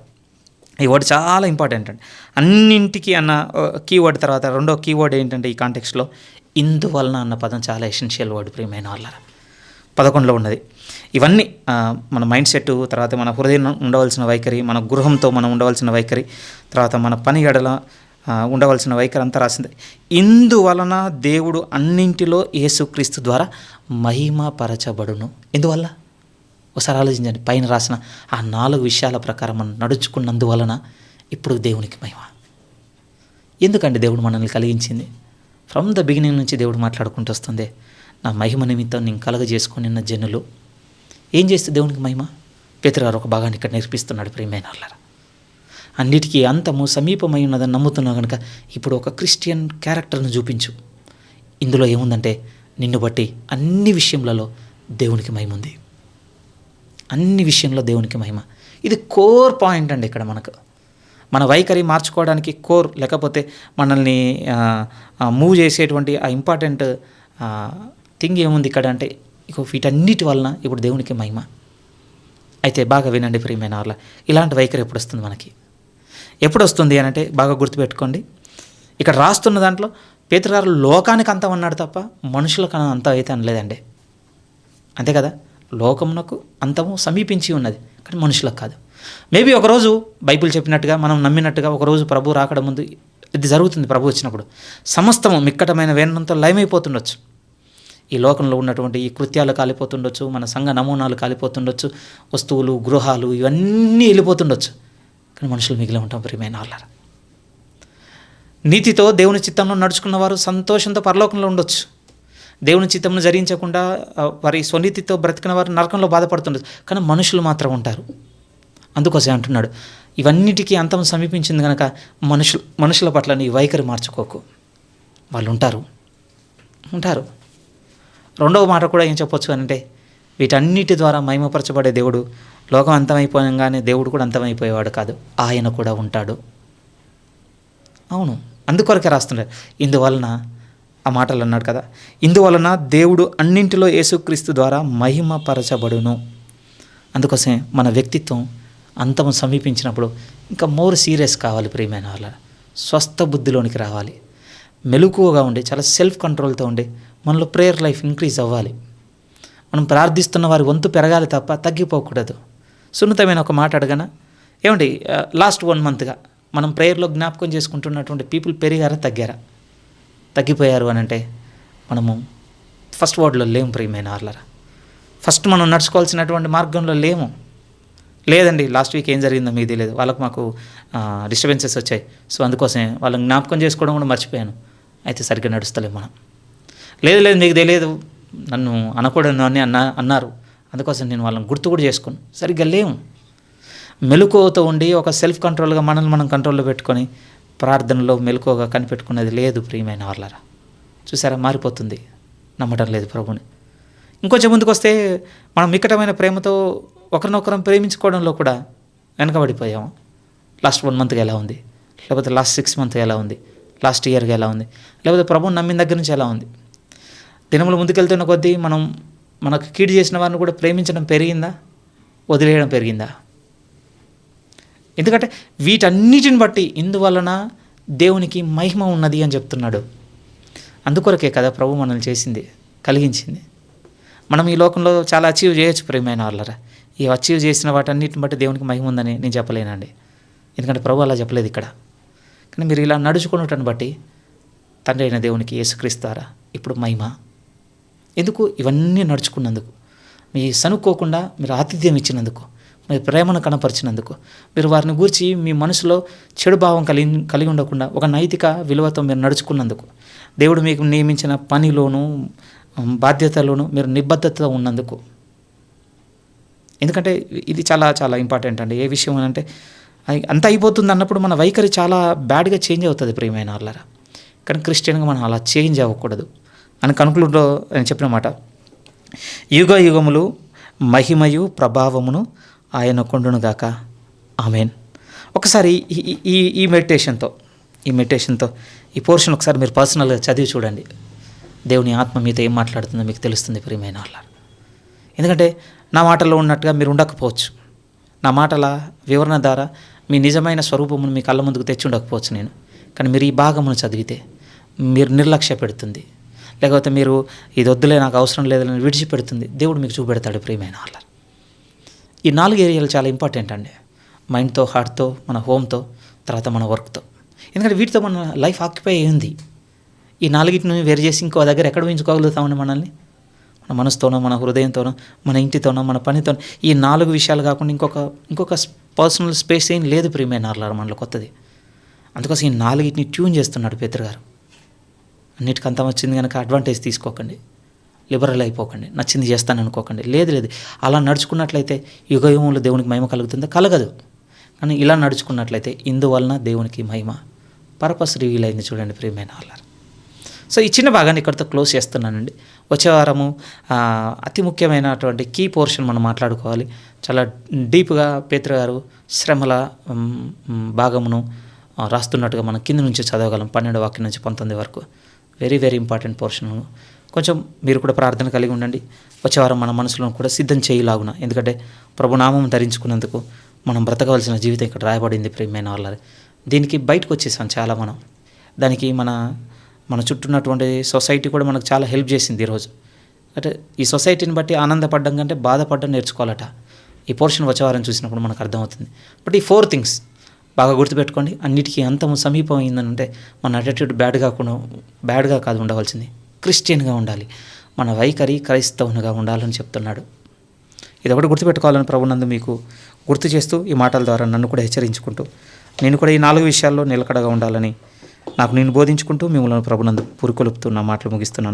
ఈ వర్డ్ చాలా ఇంపార్టెంట్ అండి. అన్నింటికి అన్న కీవర్డ్ తర్వాత రెండో కీవర్డ్ ఏంటంటే ఈ కాంటెక్స్ట్లో ఇందువలన అన్న పదం చాలా ఎసెన్షియల్ వర్డ్ ప్రియమైన వాళ్ళారా. 11లో ఉన్నది. ఇవన్నీ మన మైండ్ సెట్, తర్వాత మన హృదయం ఉండవలసిన వైఖరి, మన గృహంతో మనం ఉండవలసిన వైఖరి, తర్వాత మన పని గడల ఉండవలసిన వైఖరి అంతా రాసింది. ఇందువలన దేవుడు అన్నింటిలో యేసుక్రీస్తు ద్వారా మహిమపరచబడును. ఎందువల్ల ఒకసారి ఆలోచించండి. పైన రాసిన ఆ 4 విషయాల ప్రకారం మనం నడుచుకున్నందువలన ఇప్పుడు దేవునికి మహిమ. ఎందుకండి దేవుడు మనల్ని కలిగించింది? ఫ్రమ్ ద బిగినింగ్ నుంచి దేవుడు మాట్లాడుకుంటూ వస్తుంది, నా మహిమ నిమిత్తం నేను కలుగజేసుకుని ఉన్న జనులు. ఏం చేస్తే దేవునికి మహిమ? పేతురు ఒక భాగాన్ని ఇక్కడ నేర్పిస్తున్నాడు ప్రియమైన వాళ్ళారా. అన్నిటికీ అంతము సమీపమై ఉన్నదని నమ్ముతున్నావు కనుక ఇప్పుడు ఒక క్రిస్టియన్ క్యారెక్టర్ను చూపించు. ఇందులో ఏముందంటే నిన్ను బట్టి అన్ని విషయములలో దేవునికి మహిమ ఉంది. అన్ని విషయంలో దేవునికి మహిమ. ఇది కోర్ పాయింట్ అండి. ఇక్కడ మనకు మన వైఖరి మార్చుకోవడానికి కోర్, లేకపోతే మనల్ని మూవ్ చేసేటువంటి ఆ ఇంపార్టెంట్ థింగ్ ఏముంది ఇక్కడ అంటే వీటన్నిటి వలన ఇప్పుడు దేవునికి మహిమ. అయితే బాగా వినండి ప్రియమైన వాళ్ళ, ఇలాంటి వైఖరి ఎప్పుడు వస్తుంది మనకి? ఎప్పుడు వస్తుంది అని అంటే బాగా గుర్తుపెట్టుకోండి. ఇక్కడ రాస్తున్న దాంట్లో పేతురు గారు లోకానికి అంతం అన్నాడు తప్ప మనుషులకు అంతం అయితే అనలేదండి. అంతే కదా, లోకమునకు అంతము సమీపించి ఉన్నది కానీ మనుషులకు కాదు. మేబీ ఒకరోజు బైబిల్ చెప్పినట్టుగా మనం నమ్మినట్టుగా ఒకరోజు ప్రభు రాకడ ముందు ఇది జరుగుతుంది. ప్రభు వచ్చినప్పుడు సమస్తము మిక్కటమైన వేణంతో లయమైపోతుండొచ్చు. ఈ లోకంలో ఉన్నటువంటి ఈ కృత్యాలు కాలిపోతుండొచ్చు, మన సంఘ నమూనాలు కాలిపోతుండొచ్చు, వస్తువులు, గృహాలు ఇవన్నీ వెళ్ళిపోతుండొచ్చు, కానీ మనుషులు మిగిలి ఉంటాం ప్రియమైన వాళ్ళారా. నీతితో దేవుని చిత్తంలో నడుచుకున్న వారు సంతోషంతో పరలోకంలో ఉండొచ్చు. దేవుని చిత్తంను జరిగించకుండా వారి స్వనీతితో బ్రతికిన వారు నరకంలో బాధపడుతుండొచ్చు, కానీ మనుషులు మాత్రం ఉంటారు. అందుకోసం అంటున్నాడు, ఇవన్నిటికీ అంతం సమీపించింది కనుక మనుషుల పట్ల నీ వైఖరి మార్చుకోకు. వాళ్ళు ఉంటారు. రెండవ మాట కూడా ఏం చెప్పొచ్చు అంటే, వీటన్నిటి ద్వారా మహిమపరచబడే దేవుడు లోకం అంతమైపోయంగానే దేవుడు కూడా అంతమైపోయేవాడు కాదు, ఆయన కూడా ఉంటాడు. అవును, అందుకొరకే రాస్తున్నాడు. ఇందువలన ఆ మాటలు అన్నాడు కదా, ఇందువలన దేవుడు అన్నింటిలో యేసుక్రీస్తు ద్వారా మహిమపరచబడును. అందుకోసమే మన వ్యక్తిత్వం అంతము సమీపించినప్పుడు ఇంకా మోర్ సీరియస్ కావాలి ప్రియమైన వాళ్ళ. స్వస్థ బుద్ధిలోనికి రావాలి, మెలకువగా ఉండి చాలా సెల్ఫ్ కంట్రోల్తో ఉండి మనలో ప్రేయర్ లైఫ్ ఇంక్రీజ్ అవ్వాలి. మనం ప్రార్థిస్తున్న వారి వంతు పెరగాలి తప్ప తగ్గిపోకూడదు. సున్నితమైన ఒక మాట అడగనా ఏమండి, లాస్ట్ 1 మంత్గా మనం ప్రేయర్లో జ్ఞాపకం చేసుకుంటున్నటువంటి పీపుల్ పెరిగారా తగ్గారా? తగ్గిపోయారు అని అంటే మనము ఫస్ట్ వర్డ్లో లేము ప్రియమైన వాళ్ళరా. ఫస్ట్ మనం నడుచుకోవాల్సినటువంటి మార్గంలో లేము. లేదండి, లాస్ట్ వీక్ ఏం జరిగిందో మీకు తెలియదు, వాళ్ళకు మాకు డిస్టర్బెన్సెస్ వచ్చాయి, సో అందుకోసమే వాళ్ళని జ్ఞాపకం చేసుకోవడం కూడా మర్చిపోయాను, అయితే సరిగ్గా నడుస్తలేము మనం. లేదు మీకు తెలియదు, నన్ను అనకూడదు అని అన్నారు, అందుకోసం నేను వాళ్ళని గుర్తు కూడా చేసుకోను, సరిగ్గా లేము. మెలకువతో ఉండి ఒక సెల్ఫ్ కంట్రోల్గా మనల్ని మనం కంట్రోల్లో పెట్టుకొని ప్రార్థనలో మెలకువగా కనిపెట్టుకునేది లేదు ప్రియమైన వాళ్ళరా. చూసారా, మారిపోతుంది, నమ్మటం లేదు ప్రభుని. ఇంకొంచెం ముందుకు వస్తే మనం మిక్కటమైన ప్రేమతో ఒకరినొకరం ప్రేమించుకోవడంలో కూడా వెనకబడిపోయాము. లాస్ట్ 1 మంత్గా ఎలా ఉంది, లేకపోతే లాస్ట్ 6 మంత్గా ఎలా ఉంది, లాస్ట్ ఇయర్గా ఎలా ఉంది, లేకపోతే ప్రభుని నమ్మిన దగ్గర నుంచి ఎలా ఉంది? దినములు ముందుకెళ్తున్న కొద్దీ మనకు కీడు చేసిన వారిని కూడా ప్రేమించడం పెరిగిందా, వదిలేయడం పెరిగిందా? ఎందుకంటే వీటన్నిటిని బట్టి ఇందువలన దేవునికి మహిమ ఉన్నది అని చెప్తున్నాడు. అందుకొరకే కదా ప్రభు మనల్ని చేసింది, కలిగించింది. మనం ఈ లోకంలో చాలా అచీవ్ చేయొచ్చు ప్రియమైన వాళ్ళరా. ఈ అచీవ్ చేసిన వాటన్నిటిని బట్టి దేవునికి మహిమ ఉందని నేను చెప్పలేనండి, ఎందుకంటే ప్రభు అలా చెప్పలేదు ఇక్కడ. కానీ మీరు ఇలా నడుచుకున్నటని బట్టి తండ్రి అయిన దేవునికి యేసుక్రీస్తారా ఇప్పుడు మహిమ. ఎందుకు? ఇవన్నీ నడుచుకున్నందుకు, మీ సనుక్కోకుండా మీరు ఆతిథ్యం ఇచ్చినందుకు, మీరు ప్రేమను కనపరిచినందుకు, మీరు వారిని గూర్చి మీ మనసులో చెడు భావం కలిగి ఉండకుండా ఒక నైతిక విలువతో మీరు నడుచుకున్నందుకు, దేవుడు మీకు నియమించిన పనిలోనూ బాధ్యతలోనూ మీరు నిబద్ధతతో ఉన్నందుకు. ఎందుకంటే ఇది చాలా చాలా ఇంపార్టెంట్ అండి. ఏ విషయం అంటే అంత అయిపోతుంది అన్నప్పుడు మన వైఖరి చాలా బ్యాడ్గా చేంజ్ అవుతుంది ప్రియమైన వాళ్ళరా. కానీ క్రిస్టియన్గా మనం అలా చేంజ్ అవ్వకూడదు అని కనుక్లూడ్లో నేను చెప్పిన మాట, యుగ యుగములు మహిమయు ప్రభావమును ఆయన కొండునుగాక, ఆమెన్. ఒకసారి ఈ మెడిటేషన్తో ఈ పోర్షన్ ఒకసారి మీరు పర్సనల్గా చదివి చూడండి. దేవుని ఆత్మ మీతో ఏం మాట్లాడుతుందో మీకు తెలుస్తుంది ప్రియమైన వాళ్ళ. ఎందుకంటే నా మాటల్లో ఉన్నట్టుగా మీరు ఉండకపోవచ్చు, నా మాటల వివరణ ద్వారా మీ నిజమైన స్వరూపమును మీ కళ్ళ ముందుకు తెచ్చి ఉండకపోవచ్చు నేను. కానీ మీరు ఈ భాగమును చదివితే మీరు నిర్లక్ష్య పెడుతుంది, లేకపోతే మీరు ఇది వద్దులే నాకు అవసరం లేదని విడిచిపెడుతుంది, దేవుడు మీకు చూపెడతాడు. ప్రియమైన వాళ్ళ, ఈ 4 ఏరియాలు చాలా ఇంపార్టెంట్ అండి. మైండ్తో, హార్ట్తో, మన హోమ్తో, తర్వాత మన వర్క్తో. ఎందుకంటే వీటితో మన లైఫ్ ఆక్యుపై అయింది. ఈ 4టిని వేరు చేసి ఇంకో దగ్గర ఎక్కడ ఉంచుకోగలుగుతామండి మనల్ని? మన మనసుతోనో, మన హృదయంతోనో, మన ఇంటితోనో, మన పనితోనో. ఈ 4 విషయాలు కాకుండా ఇంకొక పర్సనల్ స్పేస్ ఏం లేదు ప్రియమైన వాళ్ళ మనలో కొత్తది. అందుకోసం ఈ 4టిని ట్యూన్ చేస్తున్నాడు పేతురు గారు. అన్నిటికీ అంతం వచ్చింది కనుక అడ్వాంటేజ్ తీసుకోకండి, లిబరల్ అయిపోకండి, నచ్చింది చేస్తాను అనుకోకండి. లేదు, అలా నడుచుకున్నట్లయితే యుగయుగంలో దేవునికి మహిమ కలుగుతుందో? కలగదు. కానీ ఇలా నడుచుకున్నట్లయితే ఇందువలన దేవునికి మహిమ పర్పస్ రివీల్ అయింది. చూడండి ప్రియమైన వాళ్ళ. సో ఈ చిన్న భాగాన్ని ఇక్కడితో క్లోజ్ చేస్తున్నానండి. వచ్చే వారము అతి ముఖ్యమైనటువంటి కీ పోర్షన్ మనం మాట్లాడుకోవాలి. చాలా డీప్గా పేతురు గారు శ్రమల భాగమును రాస్తున్నట్టుగా మనం కింద నుంచి చదవగలం. 12వ వాక్యం నుంచి 19 వరకు. Very very important portion. కొంచెం మీరు కూడా ప్రార్థన కలిగి ఉండండి. వచ్చే వారం మన మనసులో కూడా సిద్ధం చేయలాగున. ఎందుకంటే ప్రభునామం ధరించుకున్నందుకు మనం బ్రతకవలసిన జీవితం ఇక్కడ రాయబడింది ప్రియమైన వాళ్ళ. దీనికి బయటకు వచ్చేసాం చాలా మనం. దానికి మన చుట్టూ ఉన్నటువంటి సొసైటీ కూడా మనకు చాలా హెల్ప్ చేసింది ఈరోజు. అంటే ఈ సొసైటీని బట్టి ఆనందపడ్డం కంటే బాధపడ్డం నేర్చుకోవాలట. ఈ పోర్షన్ వచ్చే వారం చూసినప్పుడు మనకు అర్థమవుతుంది. బట్ ఈ 4 థింగ్స్ బాగా గుర్తుపెట్టుకోండి. అన్నిటికీ అంతము సమీపం అయిందంటే మన అటిట్యూడ్ బ్యాడ్గా కాదు ఉండవలసింది, క్రిస్టియన్గా ఉండాలి. మన వైఖరి క్రైస్తవునిగా ఉండాలని చెప్తున్నాడు. ఇది ఒకటి గుర్తుపెట్టుకోవాలని ప్రభునందు మీకు గుర్తు చేస్తూ ఈ మాటల ద్వారా నన్ను కూడా హెచ్చరించుకుంటూ నేను కూడా ఈ 4 విషయాల్లో నిలకడగా ఉండాలని నాకు నేను బోధించుకుంటూ మిమ్మల్ని ప్రభునందు పురుకొలుపుతూ నా మాటలు ముగిస్తున్నాను.